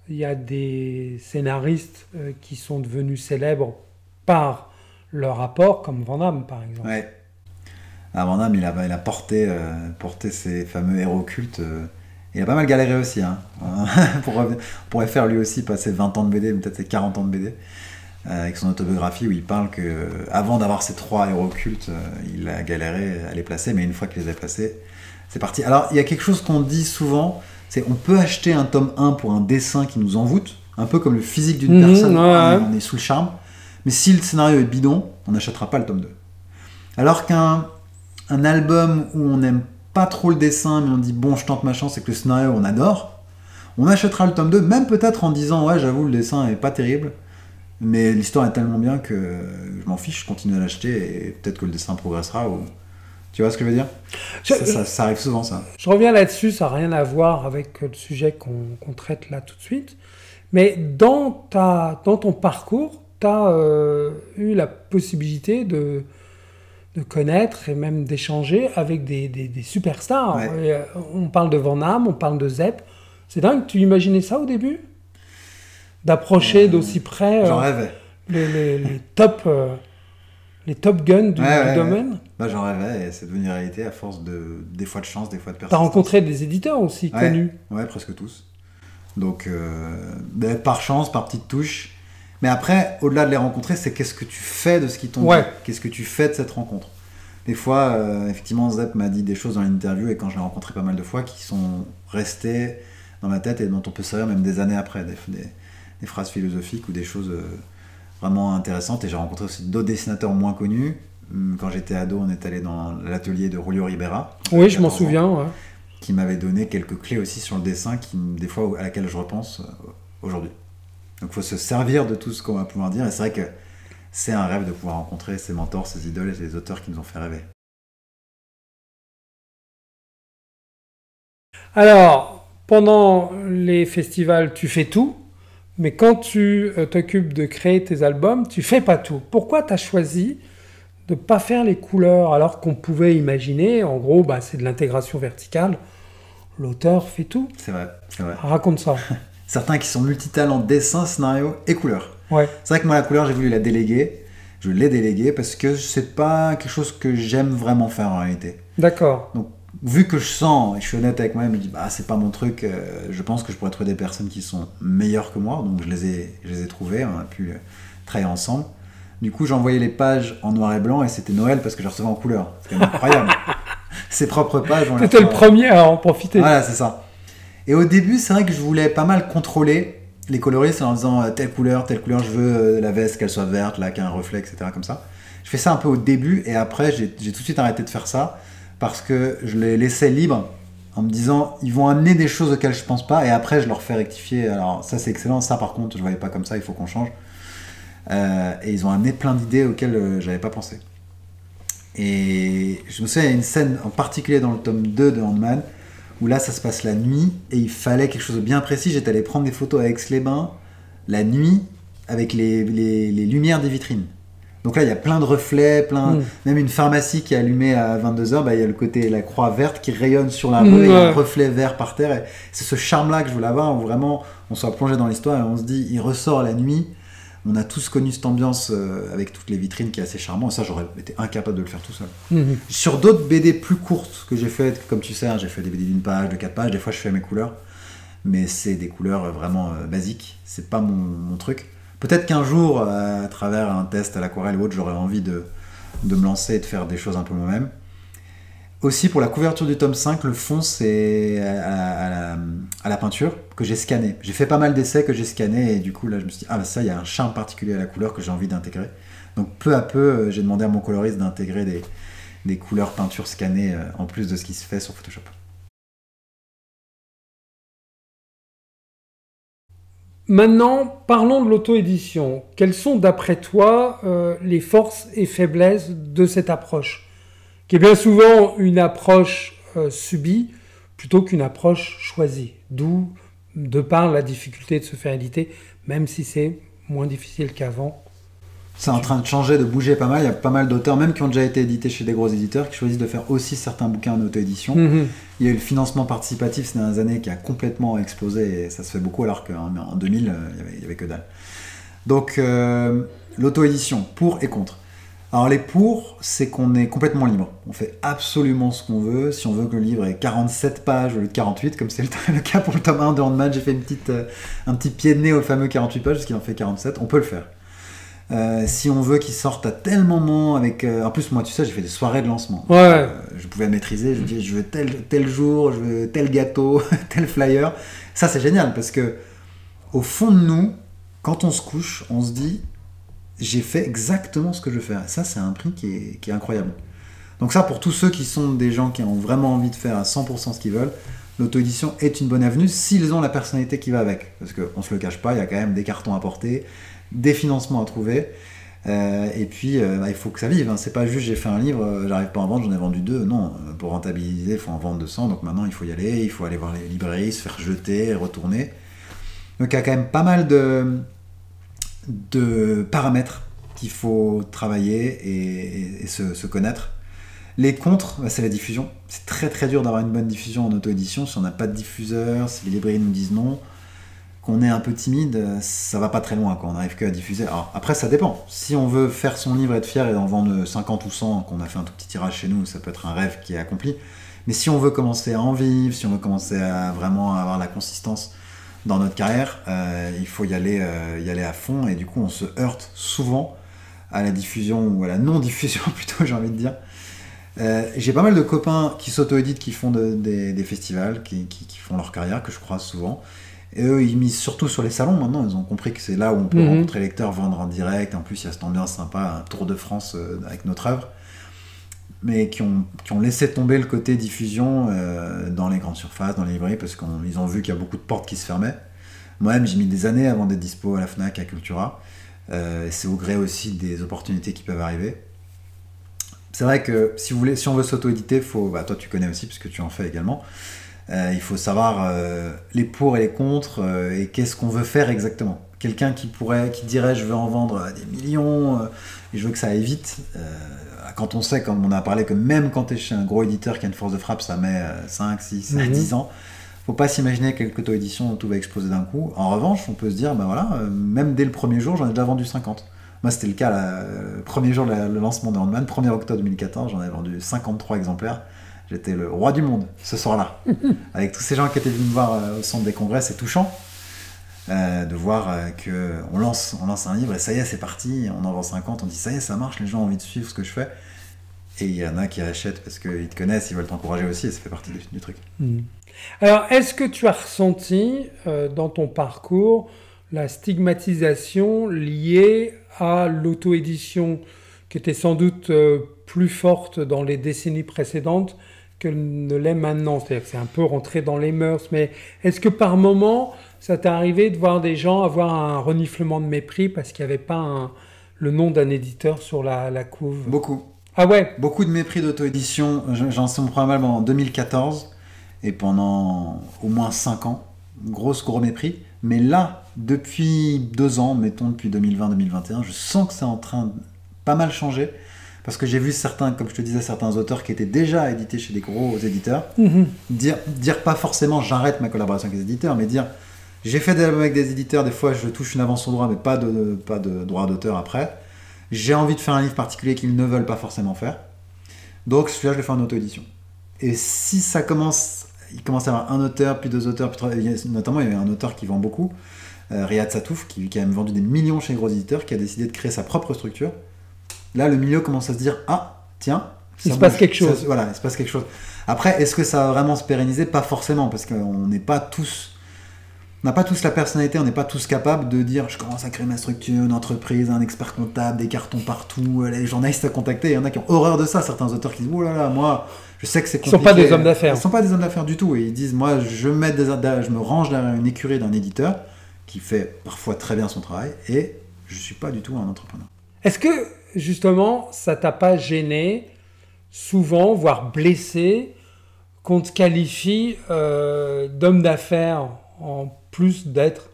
il y a des scénaristes qui sont devenus célèbres par leur apport, comme Van Damme, par exemple. Ouais. Van Damme, il a porté ces fameux héros cultes. Il a pas mal galéré aussi. On pourrait faire lui aussi passer 20 ans de BD, peut-être 40 ans de BD, avec son autobiographie où il parle qu'avant d'avoir ces 3 héros cultes, il a galéré à les placer, mais une fois qu'il les a placés, c'est parti. Alors, il y a quelque chose qu'on dit souvent, c'est on peut acheter un tome 1 pour un dessin qui nous envoûte, un peu comme le physique d'une personne, on est sous le charme, mais si le scénario est bidon, on n'achètera pas le tome 2. Alors qu'un album où on n'aime pas trop le dessin, mais on dit bon, je tente ma chance, et que le scénario, on adore, on achètera le tome 2, même peut-être en disant ouais, j'avoue, le dessin est pas terrible, mais l'histoire est tellement bien que je m'en fiche, je continue à l'acheter, et peut-être que le dessin progressera. Ou... Tu vois ce que je veux dire? Ça arrive souvent, ça. Je reviens là-dessus, ça n'a rien à voir avec le sujet qu'on traite là tout de suite. Mais dans ton parcours, tu as eu la possibilité de connaître et même d'échanger avec des superstars. Ouais. On parle de Van Damme, on parle de Zepp. C'est dingue, tu imaginais ça au début? D'approcher d'aussi près j'en rêvais. les top guns du domaine? Bah, j'en rêvais et c'est devenu réalité à force des fois de chance, des fois de T'as persistance. rencontré des éditeurs aussi connus? Ouais, presque tous. Donc, par chance, par petite touche. Mais après, au-delà de les rencontrer, c'est qu'est-ce que tu fais de ce qu'ils t'ont dit? Qu'est-ce que tu fais de cette rencontre? Des fois, effectivement, Zepp m'a dit des choses dans l'interview, et quand je l'ai rencontré pas mal de fois, qui sont restées dans ma tête et dont on peut se servir même des années après. Des phrases philosophiques ou des choses vraiment intéressantes. Et j'ai rencontré aussi d'autres dessinateurs moins connus. Quand j'étais ado, on est allé dans l'atelier de Julio Ribera. Oui, je m'en souviens. Ouais. Qui m'avait donné quelques clés aussi sur le dessin, des fois à laquelle je repense aujourd'hui. Donc il faut se servir de tout ce qu'on va pouvoir dire. Et c'est vrai que c'est un rêve de pouvoir rencontrer ces mentors, ces idoles et ces auteurs qui nous ont fait rêver. Alors, pendant les festivals, tu fais tout. Mais quand tu t'occupes de créer tes albums, tu fais pas tout. Pourquoi tu as choisi de ne pas faire les couleurs alors qu'on pouvait imaginer, en gros, c'est de l'intégration verticale, l'auteur fait tout? C'est vrai. Raconte ça. Certains qui sont multitalents, dessin, scénario et couleur. Ouais. C'est vrai que moi, la couleur, j'ai voulu la déléguer. Je l'ai déléguée parce que c'est pas quelque chose que j'aime vraiment faire en réalité. D'accord. Donc, vu que je sens, et je suis honnête avec moi-même, je dis c'est pas mon truc, je pense que je pourrais trouver des personnes qui sont meilleures que moi, donc je les ai trouvées, on a pu travailler ensemble. Du coup, j'envoyais les pages en noir et blanc et c'était Noël parce que je recevais en couleur. C'est quand même incroyable. Ces propres pages. T'étais le premier à en profiter. Voilà, c'est ça. Et au début, c'est vrai que je voulais pas mal contrôler les coloristes en disant telle couleur, je veux la veste qu'elle soit verte, là, qu'il y ait un reflet, etc. comme ça. Je fais ça un peu au début et après, j'ai tout de suite arrêté de faire ça parce que je les laissais libres en me disant ils vont amener des choses auxquelles je pense pas et après, je leur fais rectifier. Alors, ça, c'est excellent. Ça, par contre, je voyais pas comme ça, il faut qu'on change. Et ils ont amené plein d'idées auxquelles j'avais pas pensé. Et je me souviens, il y a une scène en particulier dans le tome 2 de Ant-Man où là ça se passe la nuit et il fallait quelque chose de bien précis. J'étais allé prendre des photos à Aix-les-Bains la nuit avec les lumières des vitrines. Donc là il y a plein de reflets, même une pharmacie qui est allumée à 22h, il y a le côté, la croix verte qui rayonne sur la rue et un reflet vert par terre. Et c'est ce charme-là que je voulais avoir où vraiment on soit plongé dans l'histoire et on se dit il ressort la nuit. On a tous connu cette ambiance avec toutes les vitrines qui est assez charmant. Et ça, j'aurais été incapable de le faire tout seul. Sur d'autres BD plus courtes que j'ai faites, comme tu sais, j'ai fait des BD d'une page, de 4 pages. Des fois, je fais mes couleurs. Mais c'est des couleurs vraiment basiques. C'est pas mon truc. Peut-être qu'un jour, à travers un test à l'aquarelle ou autre, j'aurais envie de me lancer et de faire des choses un peu moi-même. Aussi, pour la couverture du tome 5, le fond, c'est à la peinture que j'ai scanné. J'ai fait pas mal d'essais que j'ai scannés et du coup, là, je me suis dit, ça, il y a un charme particulier à la couleur que j'ai envie d'intégrer. Donc, peu à peu, j'ai demandé à mon coloriste d'intégrer des couleurs peinture scannées en plus de ce qui se fait sur Photoshop. Maintenant, parlons de l'auto-édition. Quelles sont, d'après toi, les forces et faiblesses de cette approche ? Qui est bien souvent une approche subie plutôt qu'une approche choisie. D'où, de par la difficulté de se faire éditer, même si c'est moins difficile qu'avant. C'est en train de changer, de bouger pas mal. Il y a pas mal d'auteurs, même qui ont déjà été édités chez des gros éditeurs, qui choisissent de faire aussi certains bouquins en auto-édition. Il y a eu le financement participatif ces dernières années qui a complètement explosé et ça se fait beaucoup alors qu'en 2000, il y avait que dalle. Donc, l'auto-édition, pour et contre. Alors les pour, c'est qu'on est complètement libre. On fait absolument ce qu'on veut. Si on veut que le livre ait 47 pages au lieu de 48, comme c'est le cas pour le tome 1 de Ant-Man, j'ai fait un petit pied de nez au fameux 48 pages, parce qu'il en fait 47, on peut le faire. Si on veut qu'il sorte à tel moment, en plus moi tu sais, j'ai fait des soirées de lancement. Je pouvais maîtriser, je dis je veux tel jour, je veux tel gâteau, tel flyer. Ça c'est génial, parce que au fond de nous, quand on se couche, on se dit j'ai fait exactement ce que je veux faire. Ça, c'est un prix qui est incroyable. Donc ça, pour tous ceux qui sont des gens qui ont vraiment envie de faire à 100% ce qu'ils veulent, l'auto-édition est une bonne avenue s'ils ont la personnalité qui va avec. Parce qu'on ne se le cache pas, il y a quand même des cartons à porter, des financements à trouver. Et puis, il faut que ça vive. Hein. C'est pas juste j'ai fait un livre, j'arrive pas à en vendre, j'en ai vendu 2. Non, pour rentabiliser, il faut en vendre 200. Donc maintenant, il faut y aller, il faut aller voir les librairies, se faire jeter, retourner. Donc il y a quand même pas mal de paramètres qu'il faut travailler et se connaître. Les contres, c'est la diffusion. C'est très très dur d'avoir une bonne diffusion en auto-édition. Si on n'a pas de diffuseur, si les librairies nous disent non, qu'on est un peu timide, ça va pas très loin, quoi. On n'arrive qu'à diffuser. Alors après, ça dépend. Si on veut faire son livre, être fier et en vendre 50 ou 100, qu'on a fait un tout petit tirage chez nous, ça peut être un rêve qui est accompli. Mais si on veut commencer à en vivre, si on veut commencer à vraiment avoir la consistance dans notre carrière, il faut y aller à fond. Et du coup, on se heurte souvent à la diffusion ou à la non-diffusion, plutôt, j'ai envie de dire. J'ai pas mal de copains qui s'auto-éditent, qui font des festivals, qui font leur carrière, que je croise souvent. Et eux, ils misent surtout sur les salons maintenant. Ils ont compris que c'est là où on peut rencontrer les lecteurs, vendre en direct. En plus, il y a cette ambiance sympa, un tour de France avec notre œuvre. Mais qui ont laissé tomber le côté diffusion dans les grandes surfaces, dans les librairies, parce qu'ils ont vu qu'il y a beaucoup de portes qui se fermaient. Moi-même, j'ai mis des années avant d'être dispo à la Fnac, à Cultura. C'est au gré aussi des opportunités qui peuvent arriver. C'est vrai que si on veut s'auto-éditer, toi tu connais aussi puisque tu en fais également, il faut savoir les pour et les contre et qu'est-ce qu'on veut faire exactement. Quelqu'un qui dirait je veux en vendre des millions et je veux que ça aille vite, quand on sait, comme on a parlé, que même quand tu es chez un gros éditeur qui a une force de frappe, ça met 5, 6, 10 ans. Faut pas s'imaginer qu'avec l'auto-édition tout va exploser d'un coup. En revanche, on peut se dire, même dès le premier jour, j'en ai déjà vendu 50. Moi, c'était le cas, le premier jour, le lancement de Handman, 1er octobre 2014, j'en avais vendu 53 exemplaires. J'étais le roi du monde ce soir-là. Avec tous ces gens qui étaient venus me voir au centre des congrès, c'est touchant de voir qu'on lance un livre et ça y est, c'est parti, on en vend 50, on dit ça y est, ça marche, les gens ont envie de suivre ce que je fais. Et il y en a qui achètent parce qu'ils te connaissent, ils veulent t'encourager aussi et ça fait partie du truc. Alors, est-ce que tu as ressenti dans ton parcours la stigmatisation liée à l'auto-édition qui était sans doute plus forte dans les décennies précédentes qu'elle ne l'est maintenant? C'est-à-dire que c'est un peu rentré dans les mœurs, mais est-ce que par moment, ça t'est arrivé de voir des gens avoir un reniflement de mépris parce qu'il n'y avait pas le nom d'un éditeur sur la couve? Beaucoup. Ah ouais? Beaucoup de mépris d'auto-édition. J'en sais probablement en 2014 et pendant au moins 5 ans. Gros mépris. Mais là, depuis 2 ans, mettons depuis 2020-2021, je sens que c'est en train de pas mal changer. Parce que j'ai vu certains, comme je te disais, certains auteurs qui étaient déjà édités chez des gros éditeurs, dire pas forcément j'arrête ma collaboration avec les éditeurs, mais dire j'ai fait des albums avec des éditeurs, des fois je touche une avance au droit, mais pas de droit d'auteur après. J'ai envie de faire un livre particulier qu'ils ne veulent pas forcément faire. Donc celui-là, je le fais en auto-édition. Et si il commence à y avoir un auteur, puis 2 auteurs, puis 3, notamment il y a un auteur qui vend beaucoup, Riyad Satouf, qui a même vendu des millions chez les gros éditeurs, qui a décidé de créer sa propre structure. Là, le milieu commence à se dire ah, tiens, il se passe quelque chose. Il se passe quelque chose. Après, est-ce que ça va vraiment se pérenniser? Pas forcément, parce qu'on n'a pas tous la personnalité, on n'est pas tous capables de dire je commence à créer ma structure, une entreprise, un expert comptable, des cartons partout, les journalistes à contacter. Il y en a qui ont horreur de ça, certains auteurs qui disent oh là là, moi, je sais que c'est compliqué. Ils ne sont pas des hommes d'affaires. Ils ne sont pas des hommes d'affaires du tout. Et ils disent moi, je me range derrière une écurie d'un éditeur qui fait parfois très bien son travail et je ne suis pas du tout un entrepreneur. Est-ce que, justement, ça t'a pas gêné, souvent, voire blessé, qu'on te qualifie d'homme d'affaires en plus d'être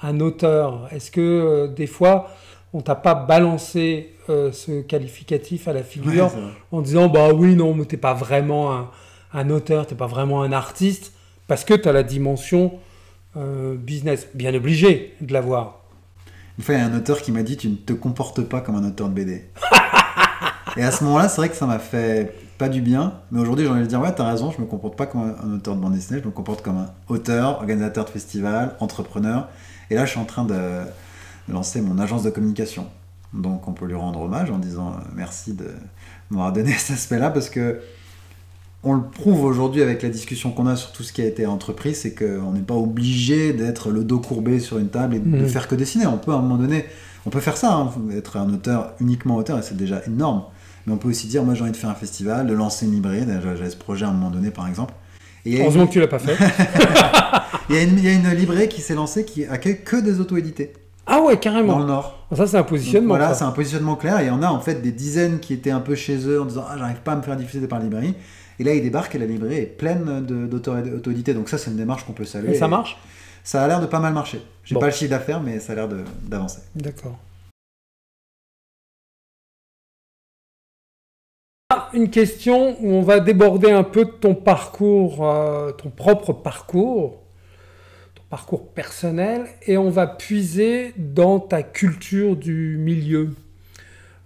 un auteur? Est-ce que, des fois, on t'a pas balancé ce qualificatif à la figure en disant « bah oui, non, mais t'es pas vraiment un auteur, t'es pas vraiment un artiste », parce que t'as la dimension business, bien obligé de l'avoir. Une fois, il y a un auteur qui m'a dit « tu ne te comportes pas comme un auteur de BD ». Et à ce moment-là, c'est vrai que ça m'a fait pas du bien, mais aujourd'hui, j'ai envie de dire « ouais, t'as raison, je me comporte pas comme un auteur de bande dessinée, je me comporte comme un auteur, organisateur de festival, entrepreneur ». Et là, je suis en train de lancer mon agence de communication. Donc, on peut lui rendre hommage en disant merci de m'avoir donné cet aspect-là, parce que on le prouve aujourd'hui avec la discussion qu'on a sur tout ce qui a été entrepris, c'est qu'on n'est pas obligé d'être le dos courbé sur une table et de faire que dessiner. On peut à un moment donné, on peut faire ça, être un auteur, uniquement auteur, et c'est déjà énorme. Mais on peut aussi dire, moi j'ai envie de faire un festival, de lancer une librairie. J'avais ce projet à un moment donné, par exemple. Heureusement que tu l'as pas fait. Il y a une librairie qui s'est lancée qui accueille que des auto-édités. Ah ouais, carrément. Dans le Nord. Ça, c'est un positionnement. Donc, voilà, c'est un positionnement clair. Et il y en a en fait des dizaines qui étaient un peu chez eux en disant « Ah, j'arrive pas à me faire diffuser par la librairie ». Et là, ils débarquent et la librairie est pleine d'auto-édités. Donc ça, c'est une démarche qu'on peut saluer. Et ça marche ? Ça a l'air de pas mal marcher. J'ai pas le chiffre d'affaires, mais ça a l'air d'avancer. D'accord. Une question où on va déborder un peu de ton parcours, ton propre parcours, ton parcours personnel, et on va puiser dans ta culture du milieu.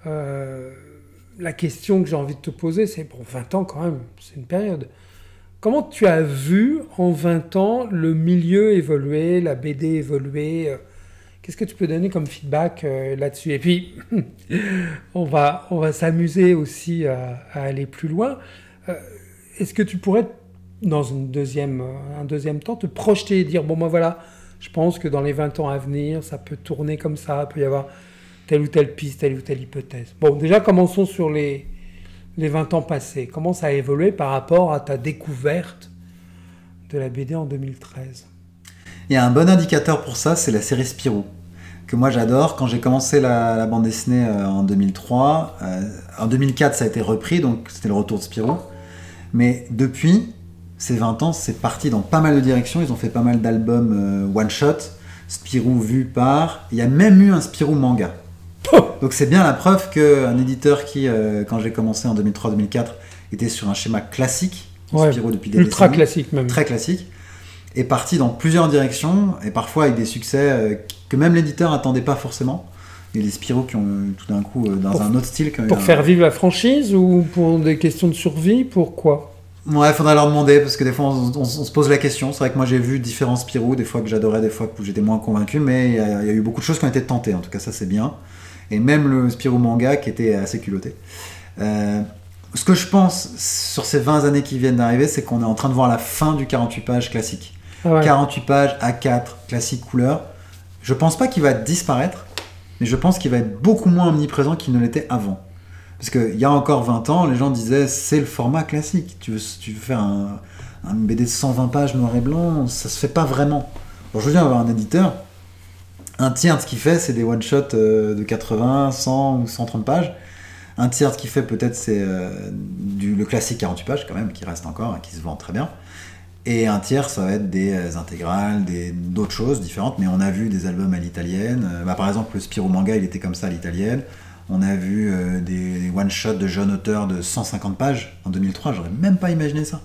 La question que j'ai envie de te poser, c'est, bon, 20 ans quand même, c'est une période. Comment tu as vu en 20 ans le milieu évoluer, la BD évoluer ? Qu'est-ce que tu peux donner comme feedback là-dessus ? Et puis, on va s'amuser aussi à aller plus loin. Est-ce que tu pourrais, dans un deuxième temps, te projeter et dire, bon, moi voilà, je pense que dans les 20 ans à venir, ça peut tourner comme ça, il peut y avoir telle ou telle piste, telle ou telle hypothèse. Bon, déjà, commençons sur les 20 ans passés. Comment ça a évolué par rapport à ta découverte de la BD en 2013 ? Il y a un bon indicateur pour ça, c'est la série Spirou, que moi j'adore. Quand j'ai commencé la bande dessinée en 2003, en 2004 ça a été repris, donc c'était le retour de Spirou. Mais depuis ces 20 ans, c'est parti dans pas mal de directions. Ils ont fait pas mal d'albums one-shot, Spirou vu par... Il y a même eu un Spirou manga. Donc c'est bien la preuve qu'un éditeur qui, quand j'ai commencé en 2003-2004, était sur un schéma classique, Spirou depuis des ultra décennies, classique même. Très classique. Est parti dans plusieurs directions, et parfois avec des succès que même l'éditeur n'attendait pas forcément. Il y a des Spirou qui ont tout d'un coup, dans un autre style... Pour faire vivre la franchise, ou pour des questions de survie, pourquoi ? Ouais, il faudrait leur demander, parce que des fois on se pose la question. C'est vrai que moi j'ai vu différents Spirou, des fois que j'adorais, des fois que j'étais moins convaincu, mais il y a eu beaucoup de choses qui ont été tentées, en tout cas ça c'est bien. Et même le Spirou manga qui était assez culotté. Ce que je pense sur ces 20 années qui viennent d'arriver, c'est qu'on est en train de voir la fin du 48 pages classique. Ah ouais. 48 pages, A4, classique couleur. Je pense pas qu'il va disparaître, mais je pense qu'il va être beaucoup moins omniprésent qu'il ne l'était avant. Parce qu'il y a encore 20 ans, les gens disaient c'est le format classique. Tu veux faire un BD de 120 pages noir et blanc, ça se fait pas vraiment. Aujourd'hui, on va avoir un éditeur, un tiers de ce qu'il fait, c'est des one-shots de 80, 100 ou 130 pages. Un tiers de ce qu'il fait, peut-être, c'est le classique 48 pages, quand même, qui reste encore et qui se vend très bien. Et un tiers, ça va être des intégrales, d'autres choses différentes. Mais on a vu des albums à l'italienne. Par exemple, le Spirou manga, il était comme ça à l'italienne. On a vu des one-shots de jeunes auteurs de 150 pages en 2003. J'aurais même pas imaginé ça.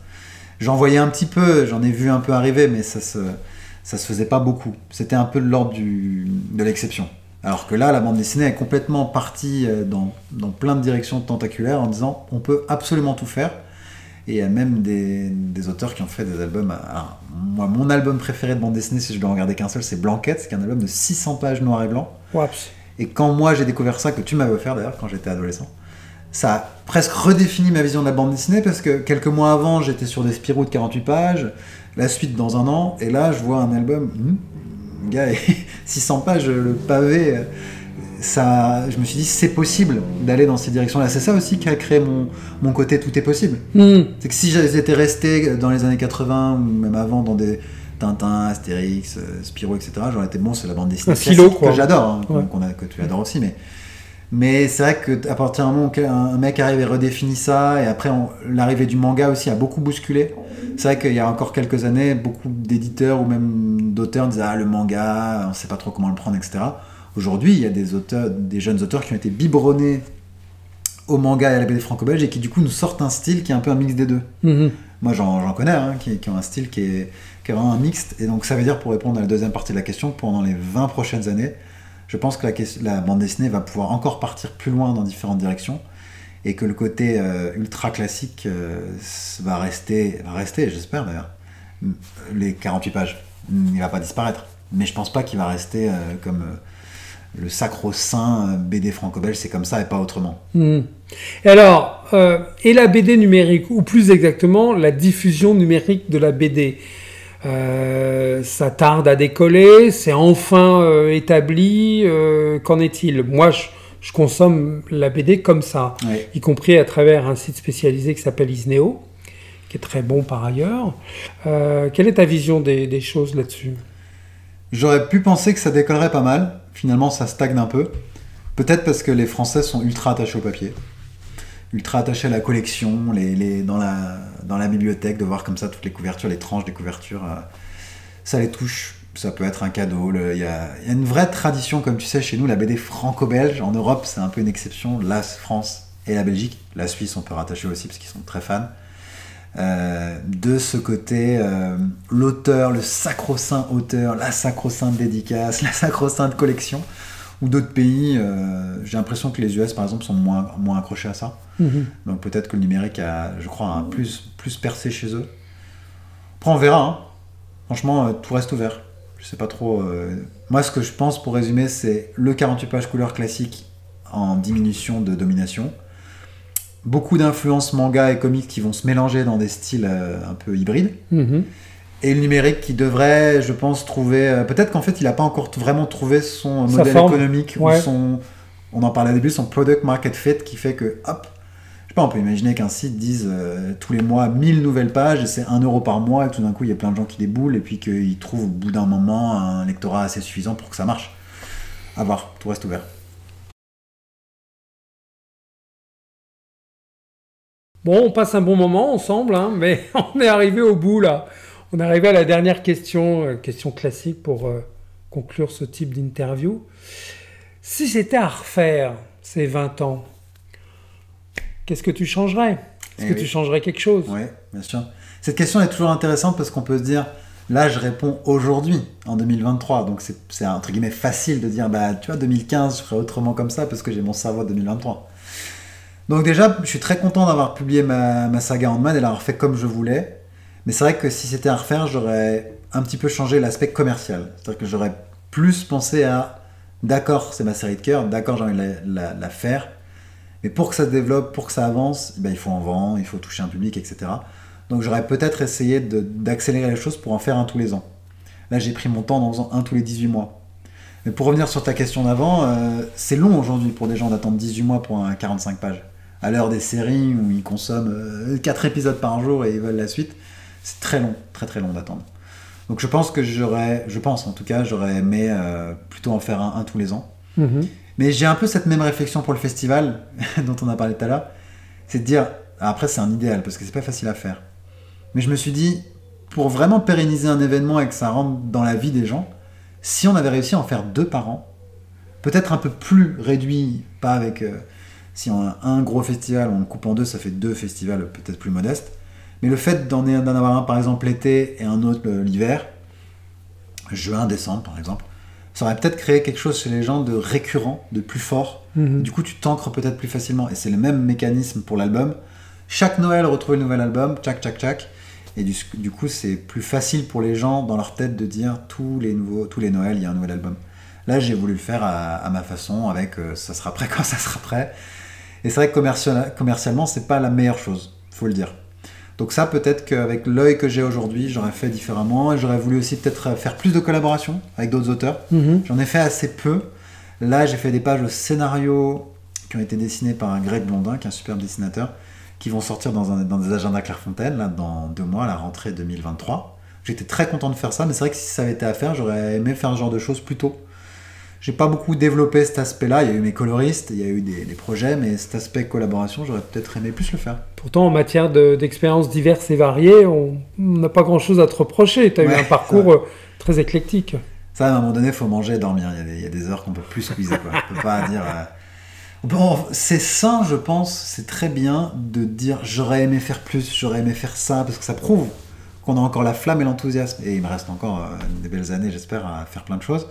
J'en voyais un petit peu, j'en ai vu un peu arriver, mais ça se faisait pas beaucoup. C'était un peu de l'ordre de l'exception. Alors que là, la bande dessinée est complètement partie dans plein de directions tentaculaires en disant on peut absolument tout faire. Et il y a même des auteurs qui ont fait des albums. Alors, moi, mon album préféré de bande dessinée, si je dois en regarder qu'un seul, c'est Blanquette, qui est un album de 600 pages noir et blanc. Waps. Et quand moi j'ai découvert ça, que tu m'avais offert d'ailleurs quand j'étais adolescent, ça a presque redéfini ma vision de la bande dessinée, parce que quelques mois avant, j'étais sur des Spirou de 48 pages, la suite dans un an, et là je vois un album, gars, 600 pages, le pavé, ça, je me suis dit c'est possible d'aller dans ces directions-là. C'est ça aussi qui a créé mon côté tout est possible. C'est que si j'étais resté dans les années 80, ou même avant, dans des Tintin, Astérix, Spirou, etc., j'aurais été bon, c'est la bande dessinée classique que j'adore, que tu adores aussi, mais c'est vrai qu'à partir d'un moment où un mec arrive et redéfinit ça, et après l'arrivée du manga aussi a beaucoup bousculé. C'est vrai qu'il y a encore quelques années, beaucoup d'éditeurs ou même d'auteurs disaient le manga, on sait pas trop comment le prendre, etc. Aujourd'hui, il y a des jeunes auteurs qui ont été biberonnés au manga et à la BD franco-belge et qui du coup nous sortent un style qui est un peu un mix des deux. Moi j'en connais qui ont un style qui est vraiment un mixte, et donc ça veut dire, pour répondre à la deuxième partie de la question, pendant les 20 prochaines années, je pense que la bande dessinée va pouvoir encore partir plus loin dans différentes directions, et que le côté ultra classique va rester, j'espère d'ailleurs. Les 48 pages, il va pas disparaître, mais je pense pas qu'il va rester comme le sacro-saint BD franco-belge, c'est comme ça et pas autrement. Et alors, et la BD numérique, ou plus exactement la diffusion numérique de la BD, ça tarde à décoller, c'est enfin établi, qu'en est-il ? Moi, je consomme la BD comme ça, y compris à travers un site spécialisé qui s'appelle Isneo, qui est très bon par ailleurs. Quelle est ta vision des choses là-dessus? J'aurais pu penser que ça décollerait pas mal. Finalement, ça stagne un peu. Peut-être parce que les Français sont ultra attachés au papier, ultra attachés à la collection, dans la bibliothèque, de voir comme ça toutes les couvertures, les tranches des couvertures, ça les touche. Ça peut être un cadeau. Il y a une vraie tradition, comme tu sais, chez nous, la BD franco-belge. En Europe, c'est un peu une exception. La France et la Belgique. La Suisse, on peut rattacher aussi parce qu'ils sont très fans. De ce côté, l'auteur, le sacro-saint auteur, la sacro-sainte dédicace, la sacro-sainte collection, ou d'autres pays, j'ai l'impression que les US par exemple sont moins accrochés à ça. Donc peut-être que le numérique a, je crois, plus percé chez eux. Après on verra, hein. Franchement tout reste ouvert, je sais pas trop. Moi ce que je pense pour résumer, c'est le 48 pages couleur classique en diminution de domination. Beaucoup d'influences manga et comics qui vont se mélanger dans des styles un peu hybrides. Et le numérique qui devrait, je pense, trouver... peut-être qu'en fait, il n'a pas encore vraiment trouvé son modèle économique, ou on en parlait au début, son product market fit, qui fait que, hop, je sais pas, on peut imaginer qu'un site dise tous les mois 1000 nouvelles pages, et c'est 1 euro par mois, et tout d'un coup, il y a plein de gens qui déboulent, et puis qu'ils trouvent au bout d'un moment un lectorat assez suffisant pour que ça marche. À voir, tout reste ouvert. Bon, on passe un bon moment ensemble, hein, mais on est arrivé au bout là. On est arrivé à la dernière question, question classique pour conclure ce type d'interview. Si c'était à refaire ces 20 ans, qu'est-ce que tu changerais? Est-ce que tu changerais quelque chose? Oui, bien sûr. Cette question est toujours intéressante parce qu'on peut se dire, là je réponds aujourd'hui, en 2023, donc c'est entre guillemets facile de dire, bah tu vois, 2015 je ferais autrement comme ça parce que j'ai mon cerveau de 2023. Donc déjà, je suis très content d'avoir publié ma saga Ant-Man et l'avoir fait comme je voulais. Mais c'est vrai que si c'était à refaire, j'aurais un petit peu changé l'aspect commercial. C'est-à-dire que j'aurais plus pensé à, d'accord, c'est ma série de cœur, d'accord, j'ai envie de la faire. Mais pour que ça se développe, pour que ça avance, ben, il faut en vendre, il faut toucher un public, etc. Donc j'aurais peut-être essayé d'accélérer les choses pour en faire un tous les ans. Là, j'ai pris mon temps en faisant un tous les 18 mois. Mais pour revenir sur ta question d'avant, c'est long aujourd'hui pour des gens d'attendre 18 mois pour un 45 pages. À l'heure des séries où ils consomment 4 épisodes par jour et ils veulent la suite, c'est très long, très très long d'attendre. Donc je pense en tout cas, j'aurais aimé plutôt en faire un tous les ans. Mais j'ai un peu cette même réflexion pour le festival dont on a parlé tout à l'heure, c'est de dire, après c'est un idéal parce que c'est pas facile à faire. Mais je me suis dit, pour vraiment pérenniser un événement et que ça rentre dans la vie des gens, si on avait réussi à en faire 2 par an, peut-être un peu plus réduit, pas avec... si on a un gros festival, on le coupe en 2, ça fait 2 festivals peut-être plus modestes. Mais le fait d'en avoir un par exemple l'été et un autre l'hiver, juin, décembre par exemple, ça aurait peut-être créé quelque chose chez les gens de récurrent, de plus fort. Du coup, tu t'ancres peut-être plus facilement. Et c'est le même mécanisme pour l'album. Chaque Noël, retrouver le nouvel album, tchac, tchac, tchac. Et du coup, c'est plus facile pour les gens dans leur tête de dire tous les Noëls, il y a un nouvel album. Là, j'ai voulu le faire à ma façon, avec ça sera prêt quand ça sera prêt. Et c'est vrai que commercialement, c'est pas la meilleure chose, faut le dire. Donc ça, peut-être qu'avec l'œil que j'ai aujourd'hui, j'aurais fait différemment. Et j'aurais voulu aussi peut-être faire plus de collaborations avec d'autres auteurs. J'en ai fait assez peu. Là, j'ai fait des pages au scénario qui ont été dessinées par un Greg Blondin, qui est un superbe dessinateur, qui vont sortir dans des agendas Clairefontaine, là, dans 2 mois, à la rentrée 2023. J'étais très content de faire ça, mais c'est vrai que si ça avait été à faire, j'aurais aimé faire ce genre de choses plus tôt. J'ai pas beaucoup développé cet aspect-là. Il y a eu mes coloristes, il y a eu des projets, mais cet aspect collaboration, j'aurais peut-être aimé plus le faire. Pourtant, en matière d'expériences diverses et variées, on n'a pas grand-chose à te reprocher. Tu as eu un parcours très éclectique. Ça, à un moment donné, il faut manger et dormir. Il y a des heures qu'on peut plus squeezer, quoi. On peut pas dire... Bon, c'est sain, je pense, c'est très bien de dire j'aurais aimé faire plus, j'aurais aimé faire ça, parce que ça prouve qu'on a encore la flamme et l'enthousiasme. Et il me reste encore des belles années, j'espère, à faire plein de choses.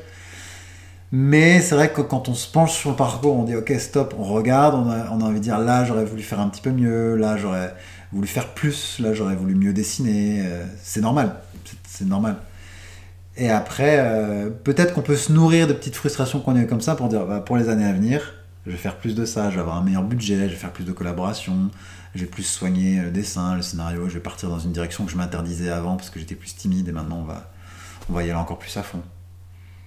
Mais c'est vrai que quand on se penche sur le parcours, on dit ok stop, on regarde, on a envie de dire là j'aurais voulu faire un petit peu mieux, là j'aurais voulu faire plus, là j'aurais voulu mieux dessiner, c'est normal, c'est normal. Et après, peut-être qu'on peut se nourrir de petites frustrations qu'on a eues comme ça pour dire bah, pour les années à venir, je vais faire plus de ça, je vais avoir un meilleur budget, je vais faire plus de collaborations, je vais plus soigner le dessin, le scénario, je vais partir dans une direction que je m'interdisais avant parce que j'étais plus timide et maintenant on va y aller encore plus à fond.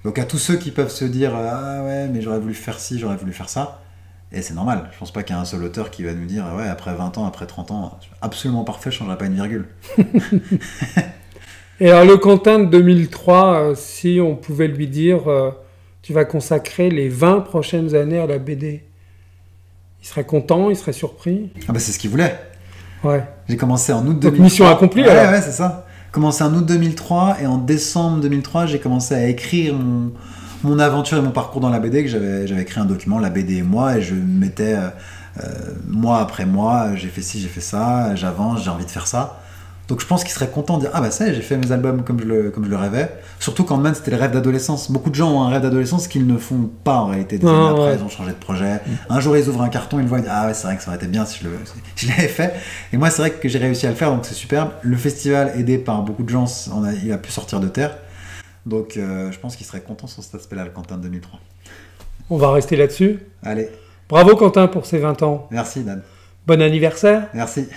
Donc à tous ceux qui peuvent se dire ah ouais mais j'aurais voulu faire ci, j'aurais voulu faire ça, Et c'est normal. Je pense pas qu'il y a un seul auteur qui va nous dire ouais, après 20 ans, après 30 ans, absolument parfait, je changerai pas une virgule. Et alors le Quentin de 2003, si on pouvait lui dire tu vas consacrer les 20 prochaines années à la BD, il serait content, il serait surpris? Ah bah c'est ce qu'il voulait. Ouais. J'ai commencé en août 2003. Donc mission accomplie. Ouais, c'est ça. Commencé en août 2003 et en décembre 2003, j'ai commencé à écrire mon aventure et mon parcours dans la BD, que j'avais écrit un document, la BD et moi, et je mettais mois après mois, j'ai fait ci, j'ai fait ça, j'avance, j'ai envie de faire ça. Donc je pense qu'il serait content de dire ah bah ça y est, j'ai fait mes albums comme je le rêvais. Surtout quand même c'était le rêve d'adolescence. Beaucoup de gens ont un rêve d'adolescence qu'ils ne font pas en réalité. Des années après, ils ont changé de projet. Un jour ils ouvrent un carton, ils le voient, ils disent ah ouais c'est vrai que ça aurait été bien si je l'avais fait. Et moi c'est vrai que j'ai réussi à le faire, donc c'est superbe. Le festival aidé par beaucoup de gens, il a pu sortir de terre. Donc je pense qu'il serait content sur cet aspect-là, le Quentin de 2003. On va rester là-dessus. Allez. Bravo Quentin pour ces 20 ans. Merci Dan. Bon anniversaire. Merci.